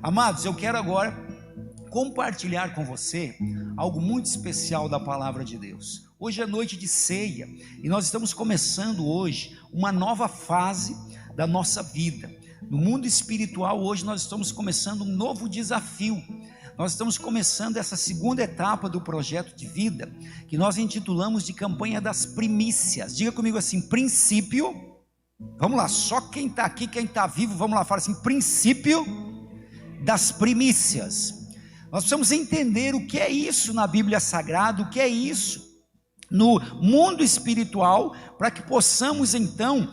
Amados, eu quero agora compartilhar com você algo muito especial da palavra de Deus. Hoje é noite de ceia e nós estamos começando hoje uma nova fase da nossa vida. No mundo espiritual, hoje nós estamos começando um novo desafio. Nós estamos começando essa segunda etapa do projeto de vida, que nós intitulamos de campanha das primícias. Diga comigo assim: princípio. Vamos lá, só quem está aqui, quem está vivo, vamos lá, fala assim: princípio das primícias. Nós precisamos entender o que é isso na Bíblia Sagrada, o que é isso no mundo espiritual, para que possamos então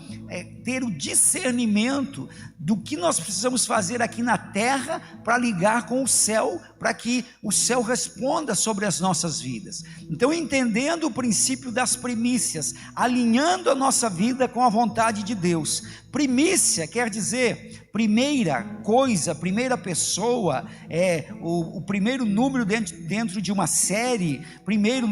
ter o discernimento do que nós precisamos fazer aqui na terra para ligar com o céu, para que o céu responda sobre as nossas vidas. Então, entendendo o princípio das primícias, alinhando a nossa vida com a vontade de Deus. Primícia quer dizer primeira coisa, primeira pessoa, o primeiro número dentro de uma série, primeiro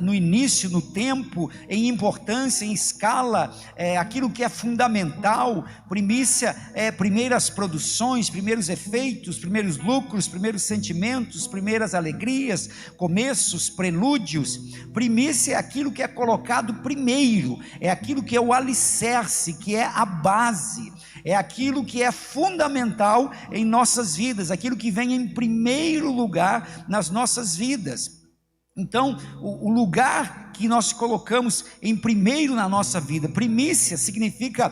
no início, no tempo, em importância, em escala, aquilo que é fundamental. Primícia é primeiras produções, primeiros efeitos, primeiros lucros, primeiros sentimentos, primeiras alegrias, começos, prelúdios. Primícia é aquilo que é colocado primeiro, é aquilo que é o alicerce, que é a base, é aquilo que é fundamental em nossas vidas, aquilo que vem em primeiro lugar nas nossas vidas. Então, o lugar que nós colocamos em primeiro na nossa vida, primícia significa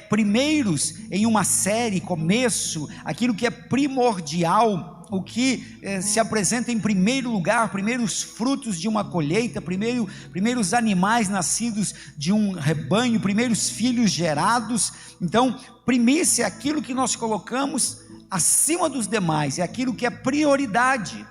primeiros em uma série, começo, aquilo que é primordial, o que se apresenta em primeiro lugar, primeiros frutos de uma colheita, primeiros animais nascidos de um rebanho, primeiros filhos gerados. Então, primícia é aquilo que nós colocamos acima dos demais, é aquilo que é prioridade.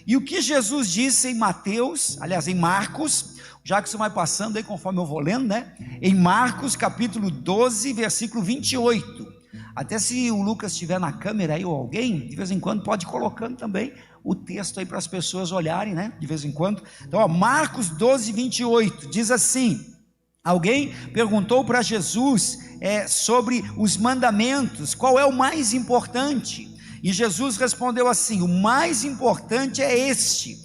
E o que Jesus disse em em Marcos, já que isso vai passando aí conforme eu vou lendo, né? Em Marcos capítulo 12, versículo 28. Até se o Lucas estiver na câmera aí ou alguém, de vez em quando pode ir colocando também o texto aí para as pessoas olharem, né? De vez em quando. Então, Marcos 12, 28, diz assim: alguém perguntou para Jesus sobre os mandamentos, qual é o mais importante? E Jesus respondeu assim: o mais importante é este: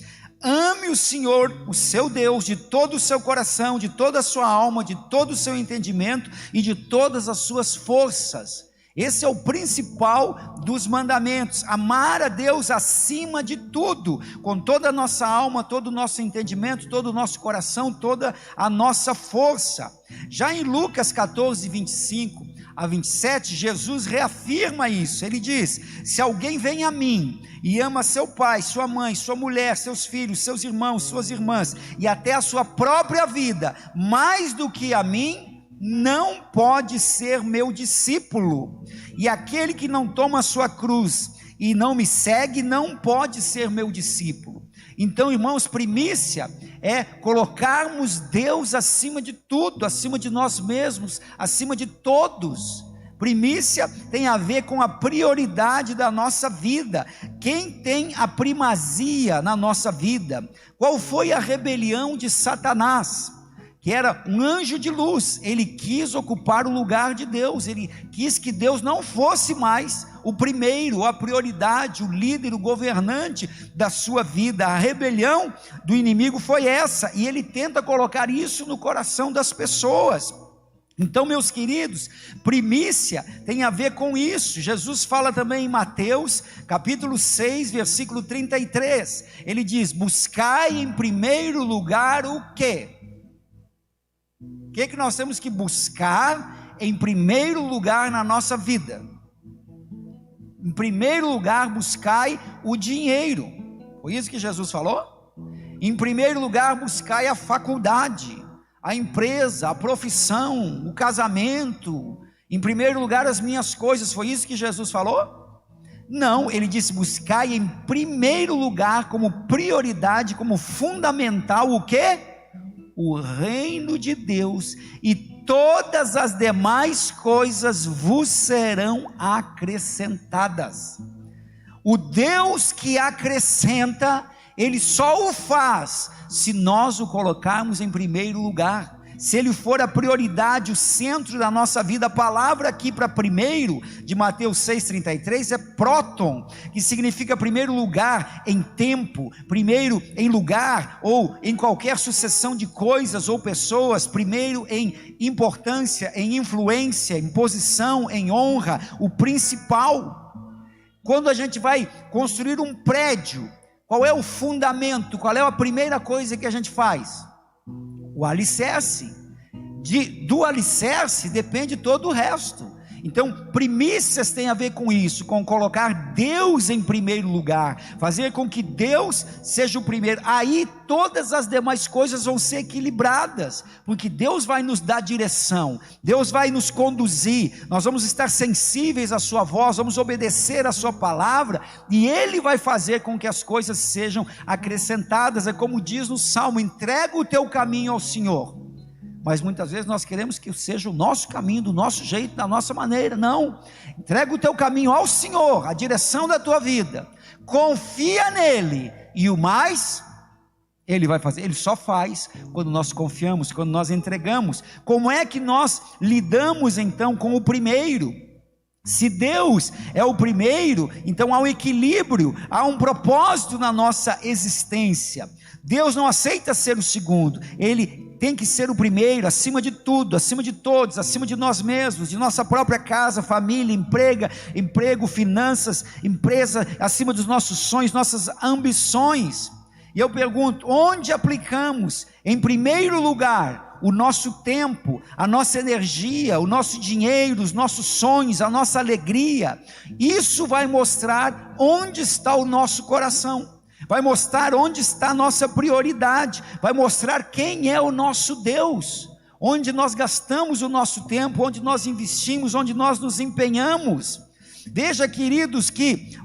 ame o Senhor, o seu Deus, de todo o seu coração, de toda a sua alma, de todo o seu entendimento e de todas as suas forças. Esse é o principal dos mandamentos: amar a Deus acima de tudo, com toda a nossa alma, todo o nosso entendimento, todo o nosso coração, toda a nossa força. Já em Lucas 14, 25 a 27, Jesus reafirma isso. Ele diz: se alguém vem a mim e ama seu pai, sua mãe, sua mulher, seus filhos, seus irmãos, suas irmãs e até a sua própria vida mais do que a mim, não pode ser meu discípulo. E aquele que não toma a sua cruz e não me segue, não pode ser meu discípulo. Então, irmãos, primícia é colocarmos Deus acima de tudo, acima de nós mesmos, acima de todos. Primícia tem a ver com a prioridade da nossa vida. Quem tem a primazia na nossa vida? Qual foi a rebelião de Satanás? Que era um anjo de luz. Ele quis ocupar o lugar de Deus, ele quis que Deus não fosse mais o primeiro, a prioridade, o líder, o governante da sua vida. A rebelião do inimigo foi essa, e ele tenta colocar isso no coração das pessoas. Então, meus queridos, primícia tem a ver com isso. Jesus fala também em Mateus capítulo 6, versículo 33, ele diz: buscai em primeiro lugar o quê? O que nós temos que buscar em primeiro lugar na nossa vida? Em primeiro lugar, buscai o dinheiro. Foi isso que Jesus falou? Em primeiro lugar, buscai a faculdade, a empresa, a profissão, o casamento. Em primeiro lugar, as minhas coisas. Foi isso que Jesus falou? Não, ele disse: buscai em primeiro lugar, como prioridade, como fundamental, o quê? O reino de Deus, e todas as demais coisas vos serão acrescentadas. O Deus que acrescenta, ele só o faz se nós o colocarmos em primeiro lugar, se Ele for a prioridade, o centro da nossa vida. A palavra aqui para primeiro, de Mateus 6,33, é próton, que significa primeiro lugar em tempo, primeiro em lugar, ou em qualquer sucessão de coisas ou pessoas, primeiro em importância, em influência, em posição, em honra, o principal. Quando a gente vai construir um prédio, qual é o fundamento? Qual é a primeira coisa que a gente faz? O alicerce. Do alicerce depende todo o resto. Então, primícias tem a ver com isso, com colocar Deus em primeiro lugar, fazer com que Deus seja o primeiro. Aí todas as demais coisas vão ser equilibradas, porque Deus vai nos dar direção, Deus vai nos conduzir, nós vamos estar sensíveis à sua voz, vamos obedecer à sua palavra, e Ele vai fazer com que as coisas sejam acrescentadas. É como diz no Salmo: entrega o teu caminho ao Senhor. Mas muitas vezes nós queremos que seja o nosso caminho, do nosso jeito, da nossa maneira. Não, entrega o teu caminho ao Senhor, a direção da tua vida, confia nele, e o mais Ele vai fazer. Ele só faz quando nós confiamos, quando nós entregamos. Como é que nós lidamos então com o primeiro? Se Deus é o primeiro, então há um equilíbrio, há um propósito na nossa existência. Deus não aceita ser o segundo, Ele tem que ser o primeiro, acima de tudo, acima de todos, acima de nós mesmos, de nossa própria casa, família, emprego, finanças, empresa, acima dos nossos sonhos, nossas ambições. E eu pergunto, onde aplicamos em primeiro lugar o nosso tempo, a nossa energia, o nosso dinheiro, os nossos sonhos, a nossa alegria? Isso vai mostrar onde está o nosso coração, vai mostrar onde está a nossa prioridade, vai mostrar quem é o nosso Deus, onde nós gastamos o nosso tempo, onde nós investimos, onde nós nos empenhamos. Veja, queridos, que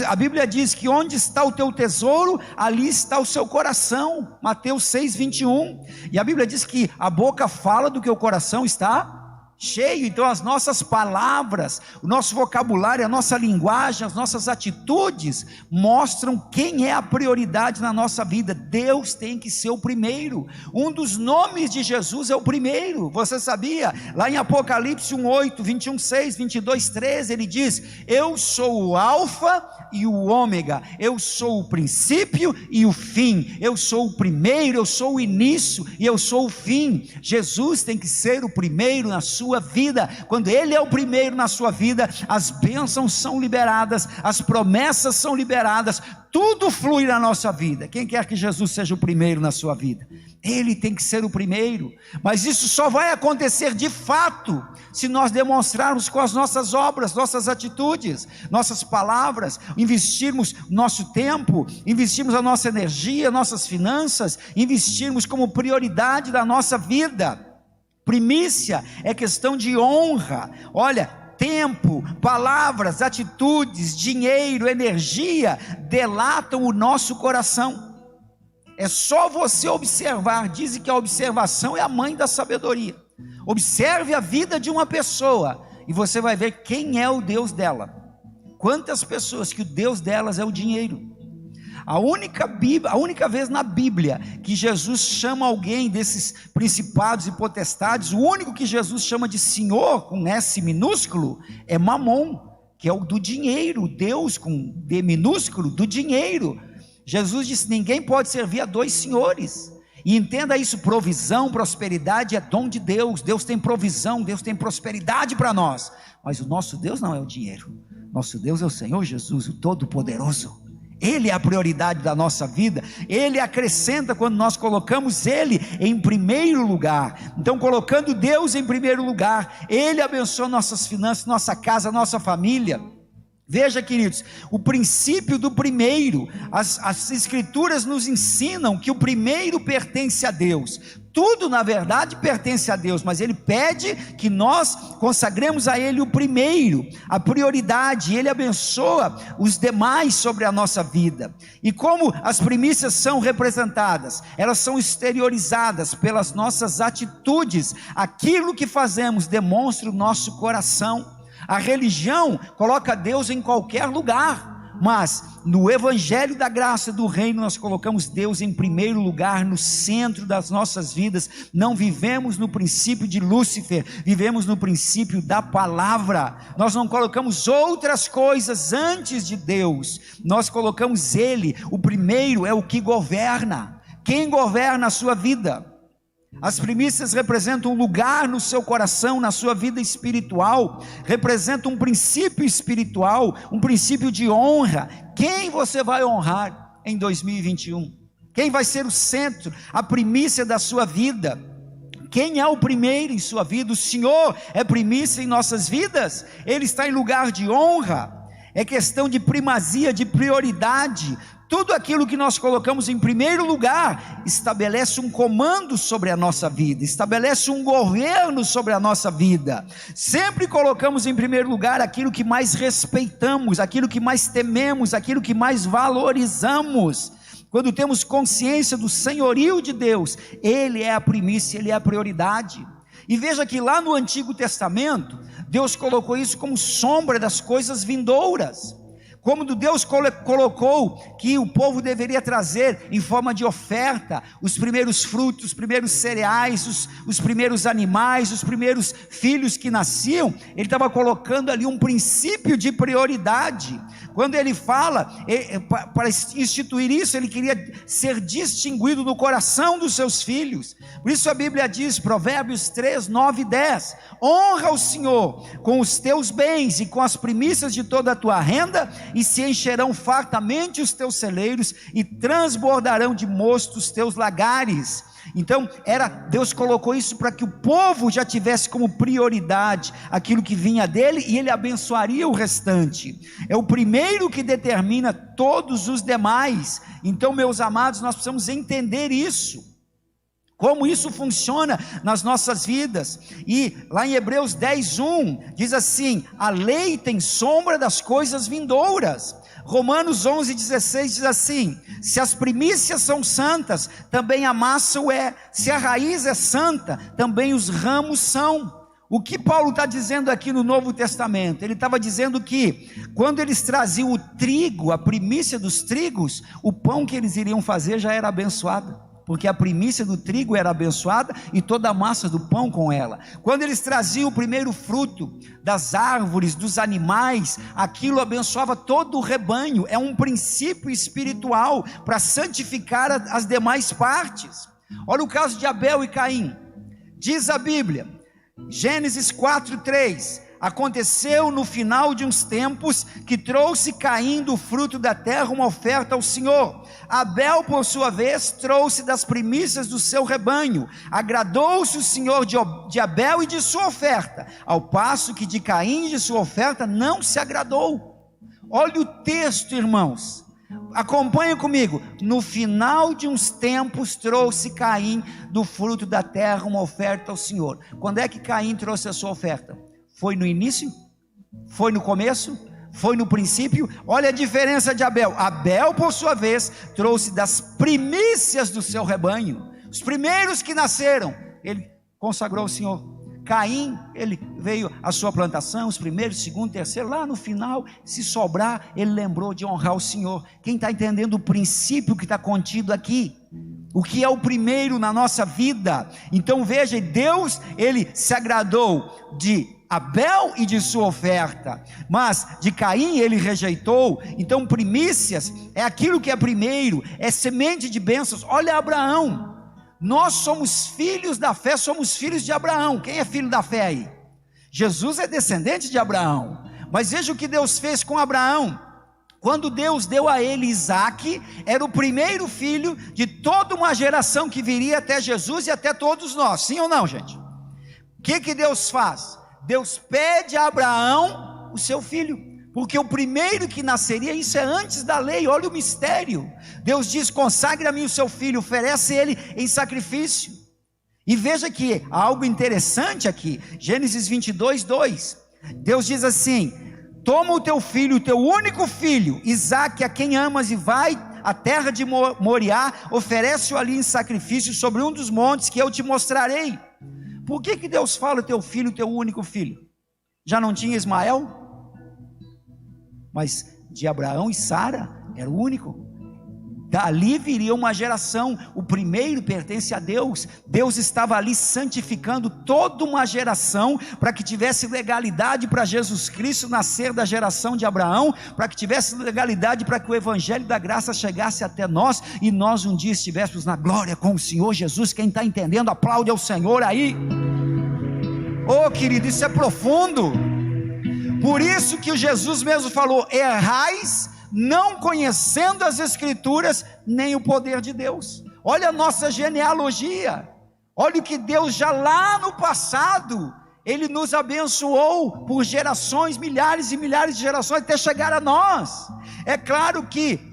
a Bíblia diz que onde está o teu tesouro, ali está o seu coração, Mateus 6,21, e a Bíblia diz que a boca fala do que o coração está cheio. Então as nossas palavras, o nosso vocabulário, a nossa linguagem, as nossas atitudes mostram quem é a prioridade na nossa vida. Deus tem que ser o primeiro. Um dos nomes de Jesus é o primeiro. Você sabia? Lá em Apocalipse 1:8, 21:6, 22:13, ele diz: eu sou o alfa e o ômega, eu sou o princípio e o fim, eu sou o primeiro, eu sou o início e eu sou o fim. Jesus tem que ser o primeiro na sua vida. Quando Ele é o primeiro na sua vida, as bênçãos são liberadas, as promessas são liberadas, tudo flui na nossa vida. Quem quer que Jesus seja o primeiro na sua vida? Ele tem que ser o primeiro, mas isso só vai acontecer de fato se nós demonstrarmos com as nossas obras, nossas atitudes, nossas palavras, investirmos nosso tempo, investirmos a nossa energia, nossas finanças, investirmos como prioridade da nossa vida. Primícia é questão de honra. Olha, tempo, palavras, atitudes, dinheiro, energia delatam o nosso coração. É só você observar. Dizem que a observação é a mãe da sabedoria. Observe a vida de uma pessoa e você vai ver quem é o Deus dela. Quantas pessoas que o Deus delas é o dinheiro. A única vez na Bíblia que Jesus chama alguém desses principados e potestades, o único que Jesus chama de Senhor, com S minúsculo, é Mamon, que é o do dinheiro, Deus com D minúsculo, do dinheiro. Jesus disse: ninguém pode servir a dois senhores. E entenda isso: provisão, prosperidade é dom de Deus. Deus tem provisão, Deus tem prosperidade para nós, mas o nosso Deus não é o dinheiro. Nosso Deus é o Senhor Jesus, o Todo-Poderoso. Ele é a prioridade da nossa vida. Ele acrescenta quando nós colocamos Ele em primeiro lugar. Então, colocando Deus em primeiro lugar, Ele abençoa nossas finanças, nossa casa, nossa família. Veja, queridos, o princípio do primeiro, as escrituras nos ensinam que o primeiro pertence a Deus. Tudo na verdade pertence a Deus, mas Ele pede que nós consagremos a Ele o primeiro, a prioridade. Ele abençoa os demais sobre a nossa vida. E como as primícias são representadas? Elas são exteriorizadas pelas nossas atitudes. Aquilo que fazemos demonstra o nosso coração. A religião coloca Deus em qualquer lugar. Mas no evangelho da graça do reino nós colocamos Deus em primeiro lugar, no centro das nossas vidas. Não vivemos no princípio de Lúcifer, vivemos no princípio da palavra. Nós não colocamos outras coisas antes de Deus, nós colocamos Ele. O primeiro é o que governa. Quem governa a sua vida? As primícias representam um lugar no seu coração, na sua vida espiritual, representam um princípio espiritual, um princípio de honra. Quem você vai honrar em 2021? Quem vai ser o centro, a primícia da sua vida? Quem é o primeiro em sua vida? O Senhor é primícia em nossas vidas? Ele está em lugar de honra? É questão de primazia, de prioridade. Tudo aquilo que nós colocamos em primeiro lugar estabelece um comando sobre a nossa vida, estabelece um governo sobre a nossa vida. Sempre colocamos em primeiro lugar aquilo que mais respeitamos, aquilo que mais tememos, aquilo que mais valorizamos. Quando temos consciência do senhorio de Deus, Ele é a primícia, Ele é a prioridade. E veja que lá no Antigo Testamento, Deus colocou isso como sombra das coisas vindouras. Como Deus colocou que o povo deveria trazer em forma de oferta os primeiros frutos, os primeiros cereais, os primeiros animais, os primeiros filhos que nasciam. Ele estava colocando ali um princípio de prioridade. Quando ele fala, para instituir isso, ele queria ser distinguido no coração dos seus filhos. Por isso a Bíblia diz, Provérbios 3, 9 e 10, honra o Senhor com os teus bens e com as primícias de toda a tua renda, e se encherão fartamente os teus celeiros, e transbordarão de mosto os teus lagares. Então Deus colocou isso para que o povo já tivesse como prioridade aquilo que vinha dele, e ele abençoaria o restante. É o primeiro que determina todos os demais. Então, meus amados, nós precisamos entender isso, como isso funciona nas nossas vidas. E lá em Hebreus 10:1 diz assim: a lei tem sombra das coisas vindouras. Romanos 11:16 diz assim: se as primícias são santas, também a massa o é. Se a raiz é santa, também os ramos são. O que Paulo está dizendo aqui no Novo Testamento? Ele estava dizendo que quando eles traziam o trigo, a primícia dos trigos, o pão que eles iriam fazer já era abençoado, porque a primícia do trigo era abençoada e toda a massa do pão com ela. Quando eles traziam o primeiro fruto das árvores, dos animais, aquilo abençoava todo o rebanho. É um princípio espiritual para santificar as demais partes. Olha o caso de Abel e Caim. Diz a Bíblia, Gênesis 4:3, aconteceu no final de uns tempos que trouxe Caim do fruto da terra uma oferta ao Senhor. Abel, por sua vez, trouxe das primícias do seu rebanho. Agradou-se o Senhor de Abel e de sua oferta, ao passo que de Caim e de sua oferta não se agradou. Olha o texto, irmãos, acompanha comigo. No final de uns tempos trouxe Caim do fruto da terra uma oferta ao Senhor. Quando é que Caim trouxe a sua oferta? Foi no início? Foi no começo? Foi no princípio? Olha a diferença de Abel. Abel, por sua vez, trouxe das primícias do seu rebanho, os primeiros que nasceram, ele consagrou ao Senhor. Caim, ele veio a sua plantação, os primeiros, segundo, terceiro, lá no final, se sobrar, ele lembrou de honrar o Senhor. Quem está entendendo o princípio que está contido aqui? O que é o primeiro na nossa vida? Então veja, Deus, ele se agradou de Abel e de sua oferta, mas de Caim ele rejeitou. Então primícias é aquilo que é primeiro, é semente de bênçãos. Olha Abraão, nós somos filhos da fé, somos filhos de Abraão. Quem é filho da fé aí? Jesus é descendente de Abraão. Mas veja o que Deus fez com Abraão. Quando Deus deu a ele Isaque, era o primeiro filho de toda uma geração que viria até Jesus e até todos nós. Sim ou não, gente? O que Deus faz? Deus pede a Abraão o seu filho, porque o primeiro que nasceria, isso é antes da lei. Olha o mistério. Deus diz: consagre-me o seu filho, oferece ele em sacrifício. E veja que há algo interessante aqui, Gênesis 22:2, Deus diz assim: toma o teu filho, o teu único filho, Isaque, a quem amas, e vai à terra de Moriá, oferece-o ali em sacrifício sobre um dos montes que eu te mostrarei. Por que Deus fala teu filho, teu único filho? Já não tinha Ismael? Mas de Abraão e Sara, era o único. Dali viria uma geração, o primeiro pertence a Deus. Deus estava ali santificando toda uma geração, para que tivesse legalidade para Jesus Cristo nascer da geração de Abraão, para que tivesse legalidade para que o evangelho da graça chegasse até nós, e nós um dia estivéssemos na glória com o Senhor Jesus. Quem está entendendo, aplaude ao Senhor aí. Oh querido, isso é profundo. Por isso que o Jesus mesmo falou: errais não conhecendo as Escrituras, nem o poder de Deus. Olha a nossa genealogia, olha o que Deus já lá no passado, Ele nos abençoou por gerações, milhares e milhares de gerações, até chegar a nós. É claro que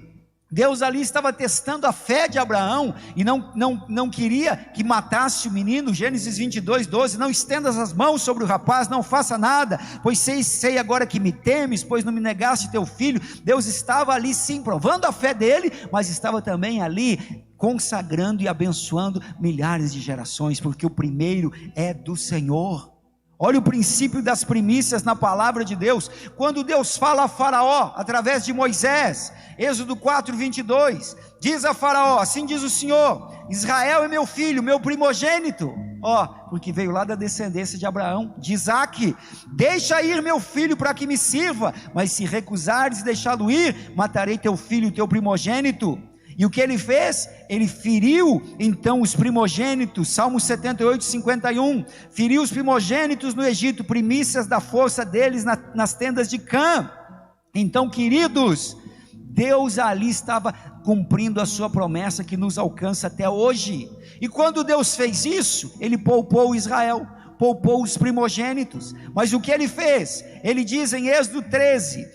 Deus ali estava testando a fé de Abraão, e não queria que matasse o menino. Gênesis 22:12, não estendas as mãos sobre o rapaz, não faça nada, pois sei agora que me temes, pois não me negaste teu filho. Deus estava ali sim, provando a fé dele, mas estava também ali consagrando e abençoando milhares de gerações, porque o primeiro é do Senhor. Olha o princípio das primícias na palavra de Deus. Quando Deus fala a Faraó, através de Moisés, Êxodo 4:22, diz a Faraó: assim diz o Senhor, Israel é meu filho, meu primogênito, porque veio lá da descendência de Abraão, de Isaque. Deixa ir meu filho para que me sirva, mas se recusares deixá-lo ir, matarei teu filho, teu primogênito. E o que ele fez? Ele feriu então os primogênitos. Salmo 78:51, feriu os primogênitos no Egito, primícias da força deles nas tendas de Cã. Então, queridos, Deus ali estava cumprindo a sua promessa, que nos alcança até hoje. E quando Deus fez isso, Ele poupou Israel, poupou os primogênitos. Mas o que Ele fez? Ele diz em Êxodo 13: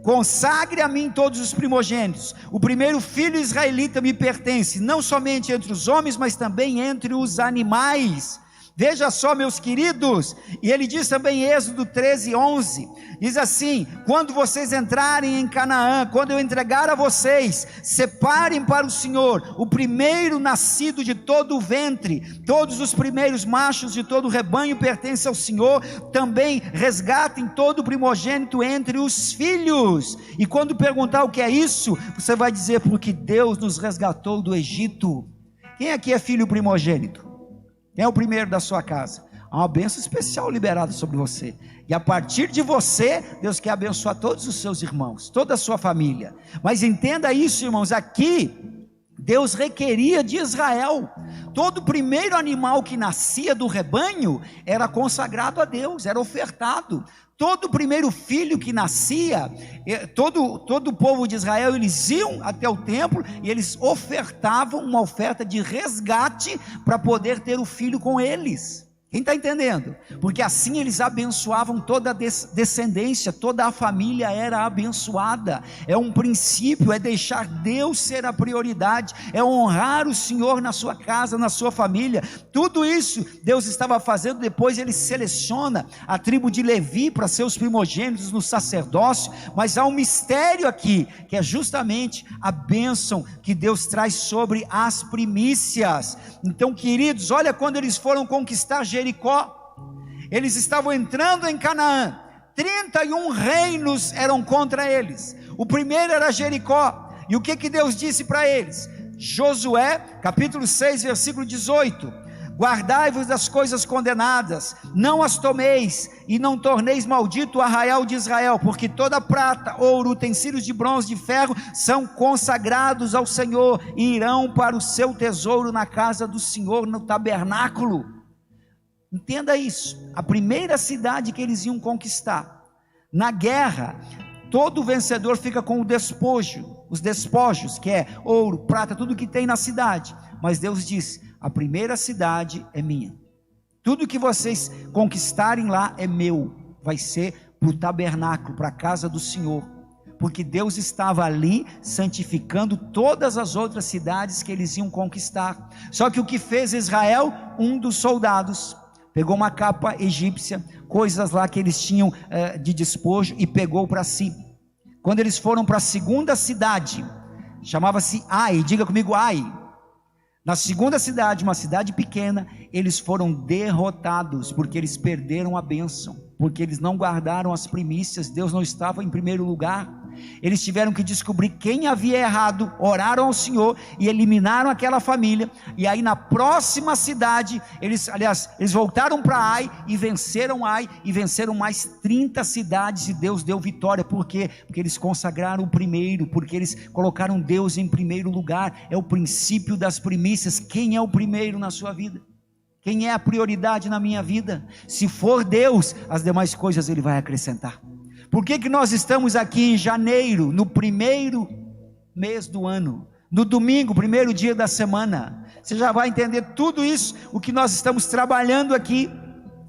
consagre a mim todos os primogênitos, o primeiro filho israelita me pertence, não somente entre os homens, mas também entre os animais. Veja só, meus queridos, e ele diz também em Êxodo 13:11, diz assim: quando vocês entrarem em Canaã, quando eu entregar a vocês, separem para o Senhor o primeiro nascido de todo o ventre, todos os primeiros machos de todo o rebanho pertencem ao Senhor, também resgatem todo o primogênito entre os filhos. E quando perguntar o que é isso, você vai dizer: porque Deus nos resgatou do Egito. Quem aqui é filho primogênito? Quem é o primeiro da sua casa? Há uma bênção especial liberada sobre você, e a partir de você, Deus quer abençoar todos os seus irmãos, toda a sua família. Mas entenda isso, irmãos, aqui Deus requeria de Israel, todo primeiro animal que nascia do rebanho era consagrado a Deus, era ofertado. Todo primeiro filho que nascia, todo o povo de Israel, eles iam até o templo e eles ofertavam uma oferta de resgate para poder ter o filho com eles. Quem está entendendo? Porque assim eles abençoavam toda a descendência, toda a família era abençoada. É um princípio, é deixar Deus ser a prioridade, é honrar o Senhor na sua casa, na sua família. Tudo isso Deus estava fazendo. Depois Ele seleciona a tribo de Levi para ser os primogênitos no sacerdócio. Mas há um mistério aqui, que é justamente a bênção que Deus traz sobre as primícias. Então, queridos, olha, quando eles foram conquistar Jericó, eles estavam entrando em Canaã, 31 reinos eram contra eles. O primeiro era Jericó, e o que Deus disse para eles? Josué, capítulo 6, versículo 18: guardai-vos das coisas condenadas, não as tomeis, e não torneis maldito o arraial de Israel, porque toda prata, ouro, utensílios de bronze, de ferro, são consagrados ao Senhor, e irão para o seu tesouro na casa do Senhor, no tabernáculo. Entenda isso, a primeira cidade que eles iam conquistar, na guerra, todo vencedor fica com o despojo, os despojos, que é ouro, prata, tudo que tem na cidade. Mas Deus diz: a primeira cidade é minha, tudo que vocês conquistarem lá é meu, vai ser para o tabernáculo, para a casa do Senhor, porque Deus estava ali santificando todas as outras cidades que eles iam conquistar. Só que o que fez Israel? Um dos soldados pegou uma capa egípcia, coisas lá que eles tinham de despojo, e pegou para si. Quando eles foram para a segunda cidade, chamava-se Ai, diga comigo, Ai. Na segunda cidade, uma cidade pequena, eles foram derrotados, porque eles perderam a bênção, porque eles não guardaram as primícias. Deus não estava em primeiro lugar. Eles tiveram que descobrir quem havia errado, oraram ao Senhor e eliminaram aquela família. E aí na próxima cidade, eles voltaram para Ai e venceram mais 30 cidades, e Deus deu vitória. Por quê? Porque eles consagraram o primeiro, porque eles colocaram Deus em primeiro lugar. É o princípio das primícias. Quem é o primeiro na sua vida? Quem é a prioridade na minha vida? Se for Deus, as demais coisas Ele vai acrescentar. Por que nós estamos aqui em janeiro, no primeiro mês do ano, no domingo, primeiro dia da semana? Você já vai entender tudo isso, o que nós estamos trabalhando aqui.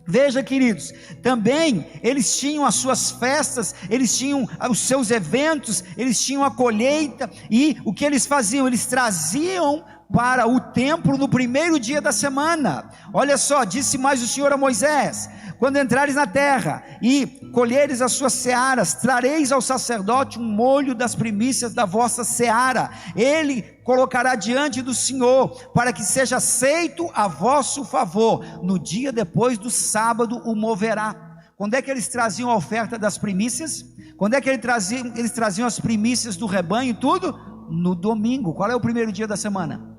Veja, queridos, também eles tinham as suas festas, eles tinham os seus eventos, eles tinham a colheita, e o que eles faziam? Eles traziam para o templo no primeiro dia da semana. Olha só, disse mais o Senhor a Moisés: quando entrares na terra e colheres as suas searas, trareis ao sacerdote um molho das primícias da vossa seara. Ele colocará diante do Senhor, para que seja aceito a vosso favor. No dia depois do sábado o moverá. Quando é que eles traziam a oferta das primícias? Quando é que eles traziam as primícias do rebanho e tudo? No domingo. Qual é o primeiro dia da semana?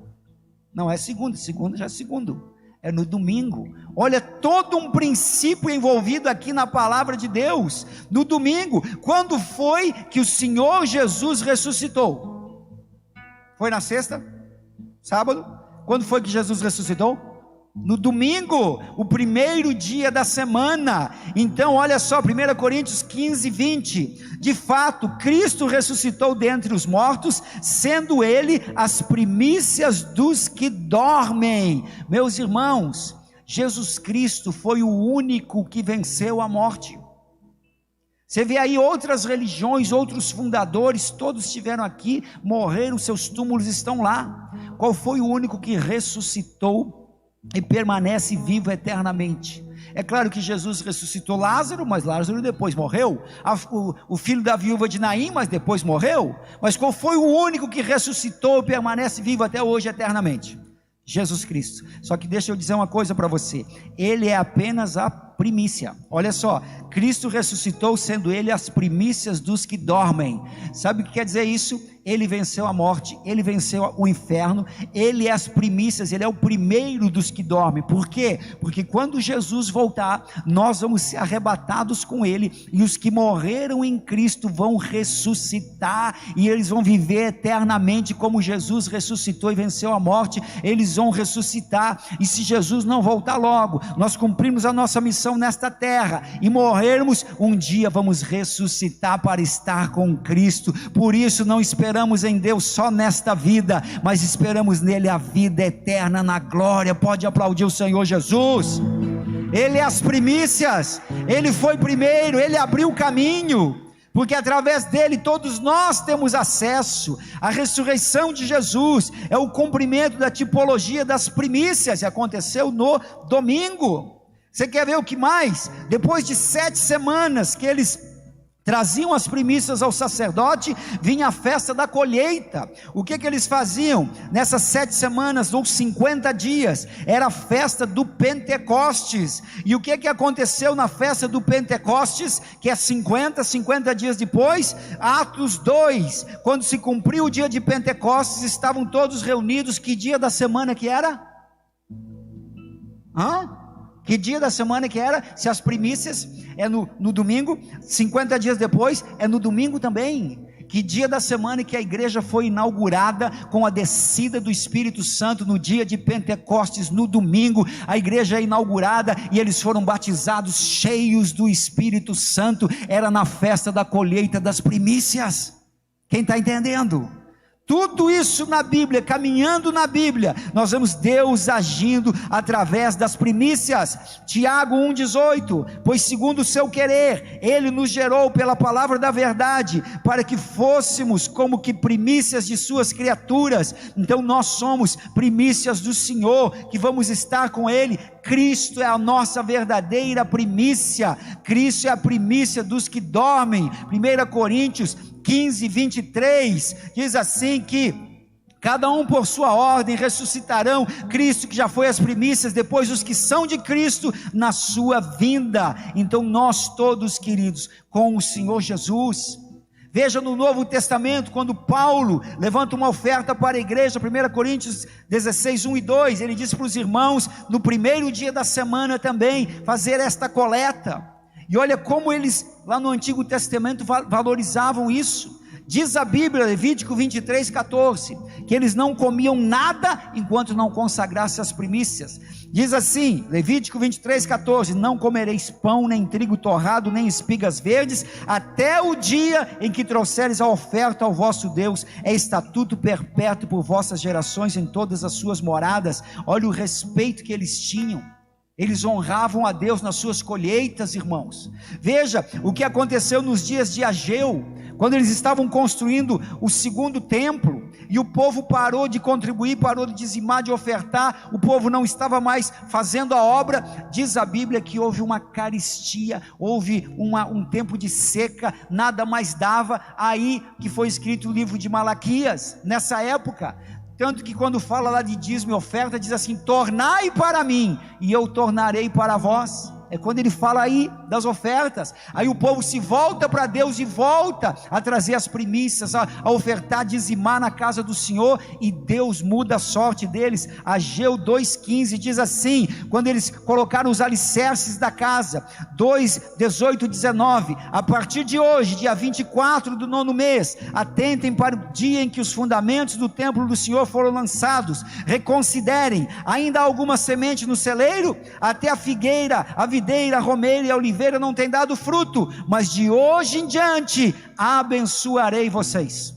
Não é segunda já é segundo, é no domingo. Olha, todo um princípio envolvido aqui na palavra de Deus. No domingo. Quando foi que o Senhor Jesus ressuscitou? Foi na sexta? Sábado? Quando foi que Jesus ressuscitou? No domingo, o primeiro dia da semana. Então olha só, 1 Coríntios 15, 20, de fato Cristo ressuscitou dentre os mortos, sendo Ele as primícias dos que dormem. Meus irmãos, Jesus Cristo foi o único que venceu a morte. Você vê aí outras religiões, outros fundadores, todos estiveram aqui, morreram, seus túmulos estão lá. Qual foi o único que ressuscitou e permanece vivo eternamente? É claro que Jesus ressuscitou Lázaro, mas Lázaro depois morreu. O filho da viúva de Naim, mas depois morreu. Mas qual foi o único que ressuscitou e permanece vivo até hoje eternamente? Jesus Cristo. Só que deixa eu dizer uma coisa para você: Ele é apenas a primícia. Olha só, Cristo ressuscitou, sendo Ele as primícias dos que dormem. Sabe o que quer dizer isso? Ele venceu a morte, Ele venceu o inferno, Ele é as primícias, Ele é o primeiro dos que dormem. Por quê? Porque quando Jesus voltar, nós vamos ser arrebatados com Ele, e os que morreram em Cristo vão ressuscitar, e eles vão viver eternamente. Como Jesus ressuscitou e venceu a morte, eles vão ressuscitar. E se Jesus não voltar logo, nós cumprimos a nossa missão nesta terra e morrermos, um dia vamos ressuscitar para estar com Cristo. Por isso não esperamos em Deus só nesta vida, mas esperamos nele a vida eterna na glória. Pode aplaudir o Senhor Jesus. Ele é as primícias, Ele foi primeiro, Ele abriu o caminho, porque através dele todos nós temos acesso. A ressurreição de Jesus é o cumprimento da tipologia das primícias, e aconteceu no domingo. Você quer ver o que mais? Depois de 7 semanas que eles traziam as primícias ao sacerdote, vinha a festa da colheita. O que eles faziam? Nessas 7 semanas, ou 50 dias, era a festa do Pentecostes. E o que aconteceu na festa do Pentecostes? Que é 50 dias depois, Atos 2, quando se cumpriu o dia de Pentecostes, estavam todos reunidos. Que dia da semana que era? Que dia da semana que era? Se as primícias é no domingo, 50 dias depois é no domingo também. Que dia da semana que a igreja foi inaugurada com a descida do Espírito Santo no dia de Pentecostes, no domingo, a igreja é inaugurada e eles foram batizados cheios do Espírito Santo. Era na festa da colheita das primícias. Quem está entendendo? Tudo isso na Bíblia, caminhando na Bíblia, nós vemos Deus agindo através das primícias. Tiago 1,18, pois segundo o seu querer, Ele nos gerou pela palavra da verdade, para que fôssemos como que primícias de suas criaturas. Então nós somos primícias do Senhor, que vamos estar com Ele. Cristo é a nossa verdadeira primícia. Cristo é a primícia dos que dormem. 1 Coríntios 15, 23, diz assim que cada um por sua ordem ressuscitarão. Cristo que já foi as primícias, depois os que são de Cristo na sua vinda. Então nós todos, queridos, com o Senhor Jesus. Veja no Novo Testamento, quando Paulo levanta uma oferta para a igreja, 1 Coríntios 16, 1 e 2, ele diz para os irmãos, no primeiro dia da semana também, fazer esta coleta. E olha como eles, lá no Antigo Testamento, valorizavam isso. Diz a Bíblia, Levítico 23, 14, que eles não comiam nada enquanto não consagrassem as primícias. Diz assim, Levítico 23, 14, não comereis pão, nem trigo torrado, nem espigas verdes, até o dia em que trouxeres a oferta ao vosso Deus, é estatuto perpétuo por vossas gerações em todas as suas moradas. Olha o respeito que eles tinham. Eles honravam a Deus nas suas colheitas, irmãos. Veja o que aconteceu nos dias de Ageu, quando eles estavam construindo o segundo templo, e o povo parou de contribuir, parou de dizimar, de ofertar, o povo não estava mais fazendo a obra. Diz a Bíblia que houve uma carestia, houve um tempo de seca, nada mais dava, aí que foi escrito o livro de Malaquias, nessa época. Tanto que quando fala lá de dízimo e oferta, diz assim, tornai para mim, e eu tornarei para vós. É quando ele fala aí das ofertas, aí o povo se volta para Deus e volta a trazer as primícias, a ofertar, dizimar na casa do Senhor, e Deus muda a sorte deles. Ageu 2,15 diz assim, quando eles colocaram os alicerces da casa, 2:18, 19, a partir de hoje, dia 24 do 9º mês, atentem para o dia em que os fundamentos do templo do Senhor foram lançados, reconsiderem, ainda há alguma semente no celeiro? Até a figueira, a videira, a romeira e a oliveira não tem dado fruto, mas de hoje em diante abençoarei vocês.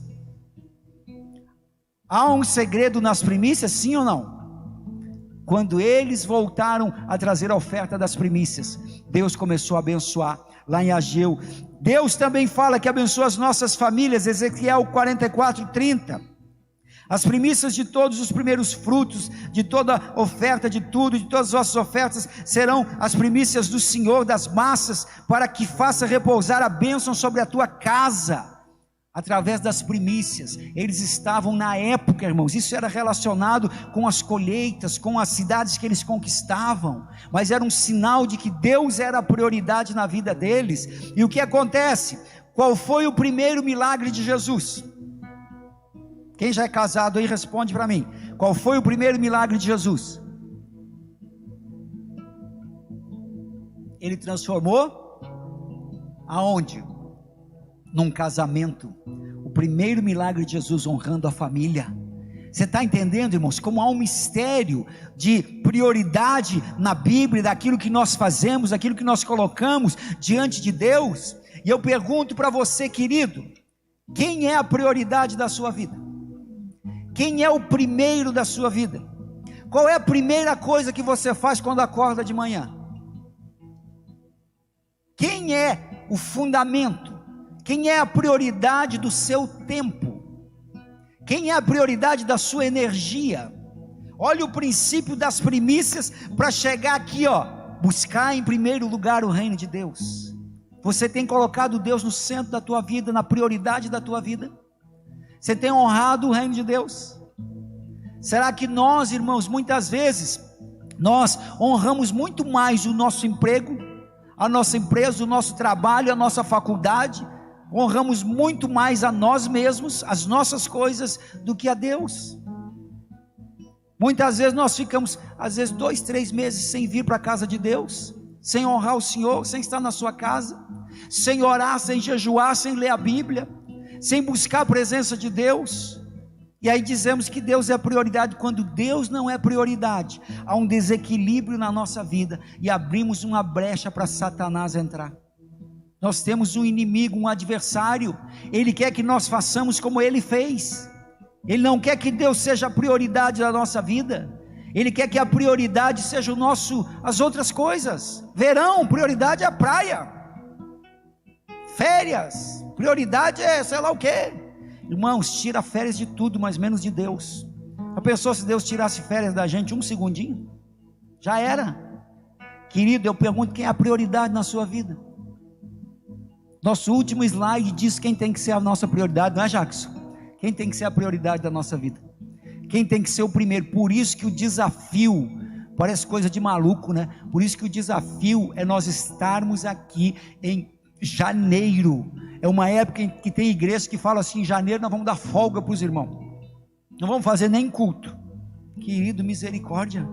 Há um segredo nas primícias, sim ou não? Quando eles voltaram a trazer a oferta das primícias, Deus começou a abençoar. Lá em Ageu, Deus também fala que abençoa as nossas famílias, Ezequiel 44:30. As primícias de todos os primeiros frutos, de toda oferta, de tudo, de todas as vossas ofertas, serão as primícias do Senhor das massas, para que faça repousar a bênção sobre a tua casa, através das primícias. Eles estavam na época, irmãos, isso era relacionado com as colheitas, com as cidades que eles conquistavam, mas era um sinal de que Deus era a prioridade na vida deles. E o que acontece? Qual foi o primeiro milagre de Jesus? Quem já é casado aí, responde para mim. Qual foi o primeiro milagre de Jesus? Ele transformou aonde? Num casamento. O primeiro milagre de Jesus, honrando a família. Você está entendendo, irmãos, como há um mistério de prioridade na Bíblia, daquilo que nós fazemos, daquilo que nós colocamos diante de Deus? E eu pergunto para você, querido, quem é a prioridade da sua vida? Quem é o primeiro da sua vida? Qual é a primeira coisa que você faz quando acorda de manhã? Quem é o fundamento? Quem é a prioridade do seu tempo? Quem é a prioridade da sua energia? Olha o princípio das primícias para chegar aqui, ó, buscar em primeiro lugar o reino de Deus. Você tem colocado Deus no centro da tua vida, na prioridade da tua vida? Você tem honrado o reino de Deus? Será que nós, irmãos, muitas vezes, nós honramos muito mais o nosso emprego, a nossa empresa, o nosso trabalho, a nossa faculdade, honramos muito mais a nós mesmos, as nossas coisas, do que a Deus? Muitas vezes nós ficamos, às vezes 2, 3 meses sem vir para a casa de Deus, sem honrar o Senhor, sem estar na sua casa, sem orar, sem jejuar, sem ler a Bíblia, sem buscar a presença de Deus. E aí dizemos que Deus é a prioridade, quando Deus não é prioridade. Há um desequilíbrio na nossa vida, e abrimos uma brecha para Satanás entrar. Nós temos um inimigo, um adversário. Ele quer que nós façamos como ele fez. Ele não quer que Deus seja a prioridade da nossa vida. Ele quer que a prioridade seja as outras coisas. Verão, prioridade é a praia. Férias, prioridade é sei lá o que. Irmãos, tira férias de tudo, mas menos de Deus. A pessoa, se Deus tirasse férias da gente um segundinho, já era. Querido, eu pergunto, quem é a prioridade na sua vida? Nosso último slide diz quem tem que ser a nossa prioridade, não é, Jackson? Quem tem que ser a prioridade da nossa vida? Quem tem que ser o primeiro? Por isso que o desafio, parece coisa de maluco, né? Por isso que o desafio é nós estarmos aqui em janeiro, é uma época em que tem igrejas que falam assim: em janeiro nós vamos dar folga para os irmãos, não vamos fazer nem culto. Querido, misericórdia.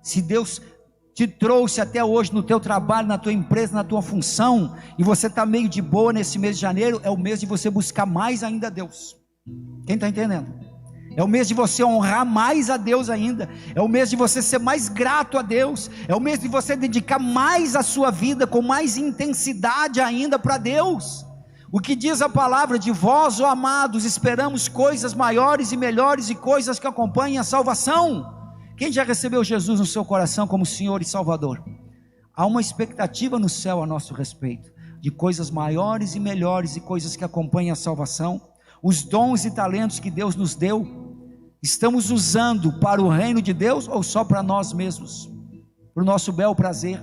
Se Deus te trouxe até hoje no teu trabalho, na tua empresa, na tua função, e você está meio de boa nesse mês de janeiro, é o mês de você buscar mais ainda a Deus. Quem está entendendo? É o mês de você honrar mais a Deus ainda, é o mês de você ser mais grato a Deus, é o mês de você dedicar mais a sua vida, com mais intensidade ainda para Deus. O que diz a palavra: de vós, ó amados, esperamos coisas maiores e melhores, e coisas que acompanhem a salvação. Quem já recebeu Jesus no seu coração como Senhor e Salvador? Há uma expectativa no céu a nosso respeito, de coisas maiores e melhores, e coisas que acompanhem a salvação. Os dons e talentos que Deus nos deu, estamos usando para o reino de Deus, ou só para nós mesmos, para o nosso bel prazer?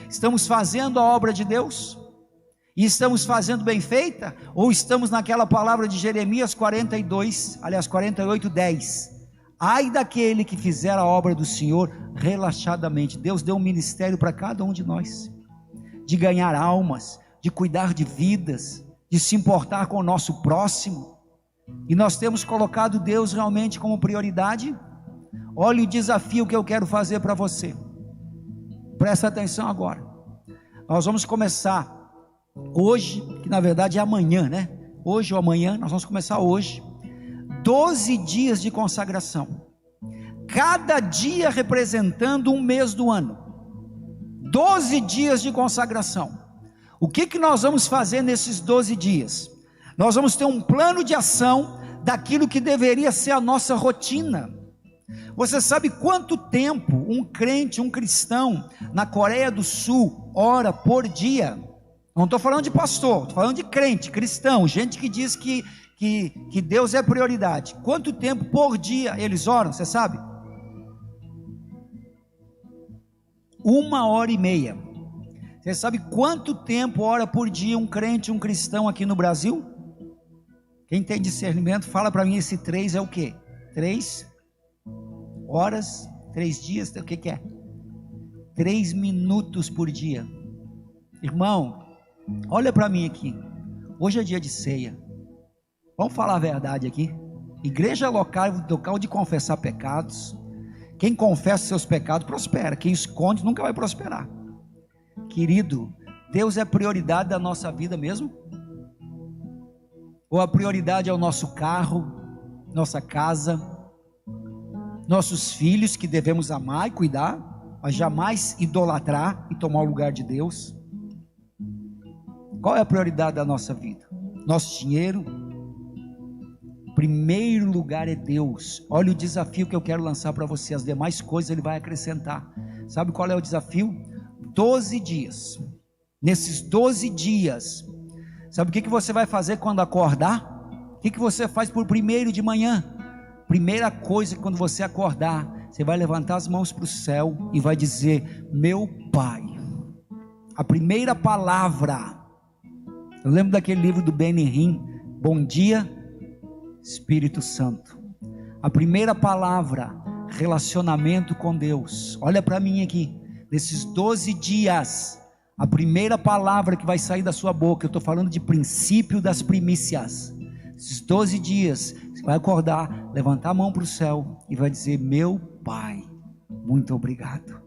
Estamos fazendo a obra de Deus, e estamos fazendo bem feita, ou estamos naquela palavra de Jeremias 48:10, ai daquele que fizer a obra do Senhor relaxadamente. Deus deu um ministério para cada um de nós, de ganhar almas, de cuidar de vidas, de se importar com o nosso próximo, e nós temos colocado Deus realmente como prioridade. Olha o desafio que eu quero fazer para você, presta atenção agora. Nós vamos começar hoje, que na verdade é amanhã, né? Hoje ou amanhã, nós vamos começar hoje, 12 dias de consagração, cada dia representando um mês do ano. 12 dias de consagração. O que nós vamos fazer nesses 12 dias? Nós vamos ter um plano de ação daquilo que deveria ser a nossa rotina. Você sabe quanto tempo um crente, um cristão na Coreia do Sul ora por dia? Não estou falando de pastor, estou falando de crente, cristão, gente que diz que Deus é prioridade. Quanto tempo por dia eles oram, você sabe? 1h30. Você sabe quanto tempo ora por dia um crente, um cristão aqui no Brasil? Quem tem discernimento, fala para mim, esse 3 é o quê? 3 horas, 3 dias, o que é? 3 minutos por dia. Irmão, olha para mim aqui, hoje é dia de ceia. Vamos falar a verdade aqui. Igreja local de confessar pecados. Quem confessa seus pecados prospera, quem esconde nunca vai prosperar. Querido, Deus é prioridade da nossa vida mesmo? Ou a prioridade é o nosso carro, nossa casa, nossos filhos que devemos amar e cuidar, mas jamais idolatrar e tomar o lugar de Deus? Qual é a prioridade da nossa vida? Nosso dinheiro? Primeiro lugar é Deus. Olha o desafio que eu quero lançar para você, as demais coisas Ele vai acrescentar. Sabe qual é o desafio? 12 dias, nesses 12 dias, sabe o que você vai fazer quando acordar? O que você faz por primeiro de manhã? Primeira coisa, quando você acordar, você vai levantar as mãos para o céu e vai dizer: meu Pai. A primeira palavra, eu lembro daquele livro do Benny Bom Dia Espírito Santo. A primeira palavra, relacionamento com Deus. Olha para mim aqui, nesses 12 dias, a primeira palavra que vai sair da sua boca, eu estou falando de princípio das primícias. Esses 12 dias, você vai acordar, levantar a mão para o céu e vai dizer: meu Pai, muito obrigado.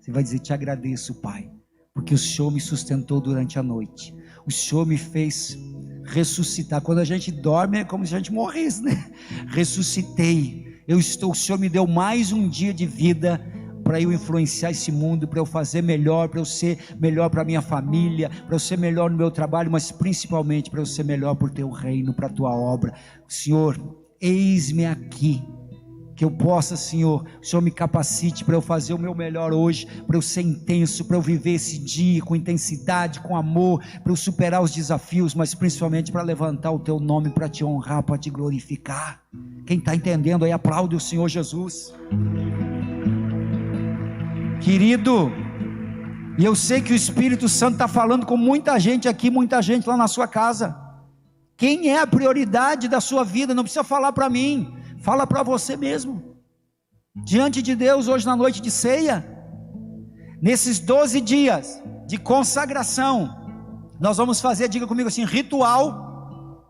Você vai dizer: te agradeço, Pai, porque o Senhor me sustentou durante a noite, o Senhor me fez ressuscitar. Quando a gente dorme é como se a gente morresse, né? Ressuscitei, o Senhor me deu mais um dia de vida para eu influenciar esse mundo, para eu fazer melhor, para eu ser melhor para minha família, para eu ser melhor no meu trabalho, mas principalmente para eu ser melhor para o teu reino, para a tua obra. Senhor, eis-me aqui, que eu possa, Senhor, o Senhor me capacite para eu fazer o meu melhor hoje, para eu ser intenso, para eu viver esse dia com intensidade, com amor, para eu superar os desafios, mas principalmente para levantar o teu nome, para te honrar, para te glorificar. Quem está entendendo aí, aplaude o Senhor Jesus. Querido, e eu sei que o Espírito Santo está falando com muita gente aqui, muita gente lá na sua casa. Quem é a prioridade da sua vida? Não precisa falar para mim, fala para você mesmo, diante de Deus, hoje na noite de ceia, nesses 12 dias de consagração, nós vamos fazer, diga comigo assim, ritual.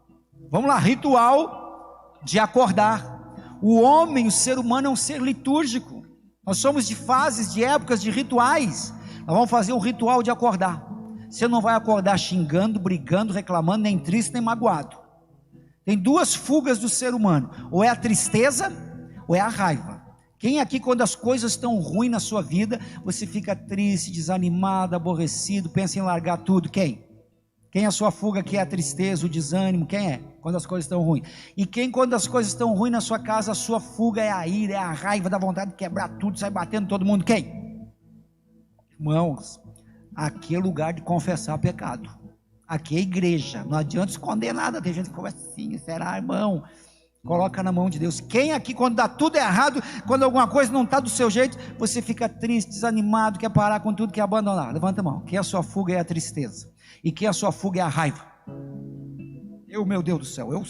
Vamos lá, ritual de acordar. O homem, o ser humano é um ser litúrgico. Nós somos de fases, de épocas, de rituais. Nós vamos fazer um ritual de acordar. Você não vai acordar xingando, brigando, reclamando, nem triste, nem magoado. Tem duas fugas do ser humano, ou é a tristeza, ou é a raiva. Quem aqui, quando as coisas estão ruins na sua vida, você fica triste, desanimado, aborrecido, pensa em largar tudo? Quem? Quem a sua fuga aqui é a tristeza, o desânimo? Quem é? Quando as coisas estão ruins. E quem, quando as coisas estão ruins na sua casa, a sua fuga é a ira, é a raiva, da vontade de quebrar tudo, sair batendo todo mundo? Quem? Irmãos, aqui é lugar de confessar pecado. Aqui é igreja. Não adianta esconder nada. Tem gente que fala assim, será, irmão? Coloca na mão de Deus. Quem aqui, quando dá tudo errado, quando alguma coisa não está do seu jeito, você fica triste, desanimado, quer parar com tudo, quer abandonar? Levanta a mão. Quem a sua fuga é a tristeza, e quem a sua fuga é a raiva. Meu Deus do céu, eu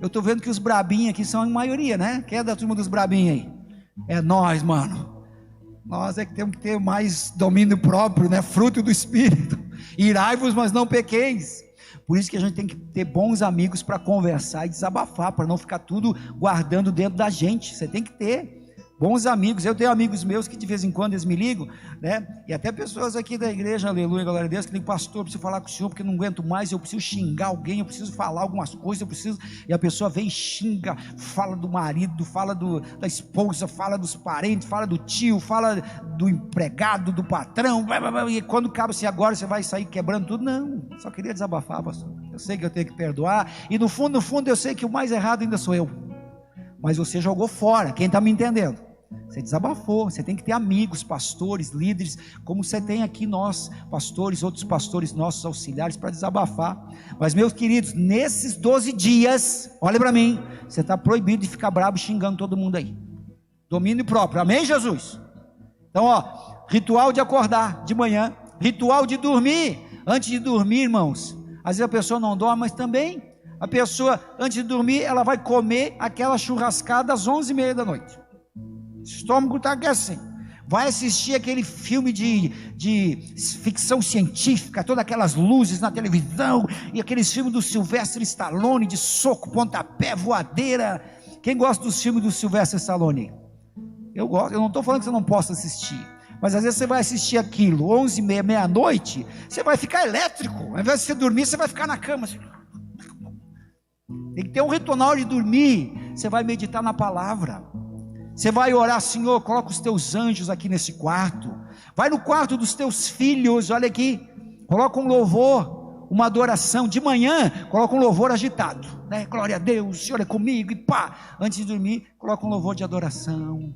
estou vendo que os brabinhos aqui são em maioria, né? Quem é da turma dos brabinhos aí? É nós, mano. Nós é que temos que ter mais domínio próprio, né? Fruto do Espírito. Irai-vos, mas não pequeis. Por isso que a gente tem que ter bons amigos para conversar e desabafar, para não ficar tudo guardando dentro da gente. Você tem que ter bons amigos. Eu tenho amigos meus que de vez em quando eles me ligam, né? E até pessoas aqui da igreja, aleluia, glória a Deus, que dizem, pastor, eu preciso falar com o senhor porque não aguento mais, eu preciso xingar alguém, eu preciso falar algumas coisas, e a pessoa vem e xinga, fala do marido, fala da esposa, fala dos parentes, fala do tio, fala do empregado, do patrão, e quando acaba assim, agora você vai sair quebrando tudo? Não, só queria desabafar, pastor. Eu sei que eu tenho que perdoar, e no fundo eu sei que o mais errado ainda sou eu, mas você jogou fora. Quem está me entendendo? Você desabafou. Você tem que ter amigos, pastores, líderes, como você tem aqui nós, pastores, outros pastores nossos auxiliares, para desabafar. Mas meus queridos, nesses 12 dias, olha para mim, você está proibido de ficar bravo xingando todo mundo aí. Domínio próprio, amém, Jesus? Então, ritual de acordar de manhã, ritual de dormir. Antes de dormir, irmãos, às vezes a pessoa não dorme, mas também a pessoa, antes de dormir, ela vai comer aquela churrascada às 11h30 da noite. O estômago está aqui assim. Vai assistir aquele filme de ficção científica, todas aquelas luzes na televisão, e aqueles filmes do Sylvester Stallone, de soco, pontapé, voadeira. Quem gosta dos filmes do Sylvester Stallone? Eu gosto. Eu não estou falando que você não possa assistir, mas às vezes você vai assistir aquilo 11h30, meia-noite, você vai ficar elétrico. Ao invés de você dormir, você vai ficar na cama assim. Tem que ter um ritual de dormir. Você vai meditar na palavra. Você vai orar, Senhor, coloca os teus anjos aqui nesse quarto. Vai no quarto dos teus filhos, olha aqui, coloca um louvor, uma adoração. De manhã, coloca um louvor agitado, né? Glória a Deus, o Senhor é comigo, e pá. Antes de dormir, coloca um louvor de adoração.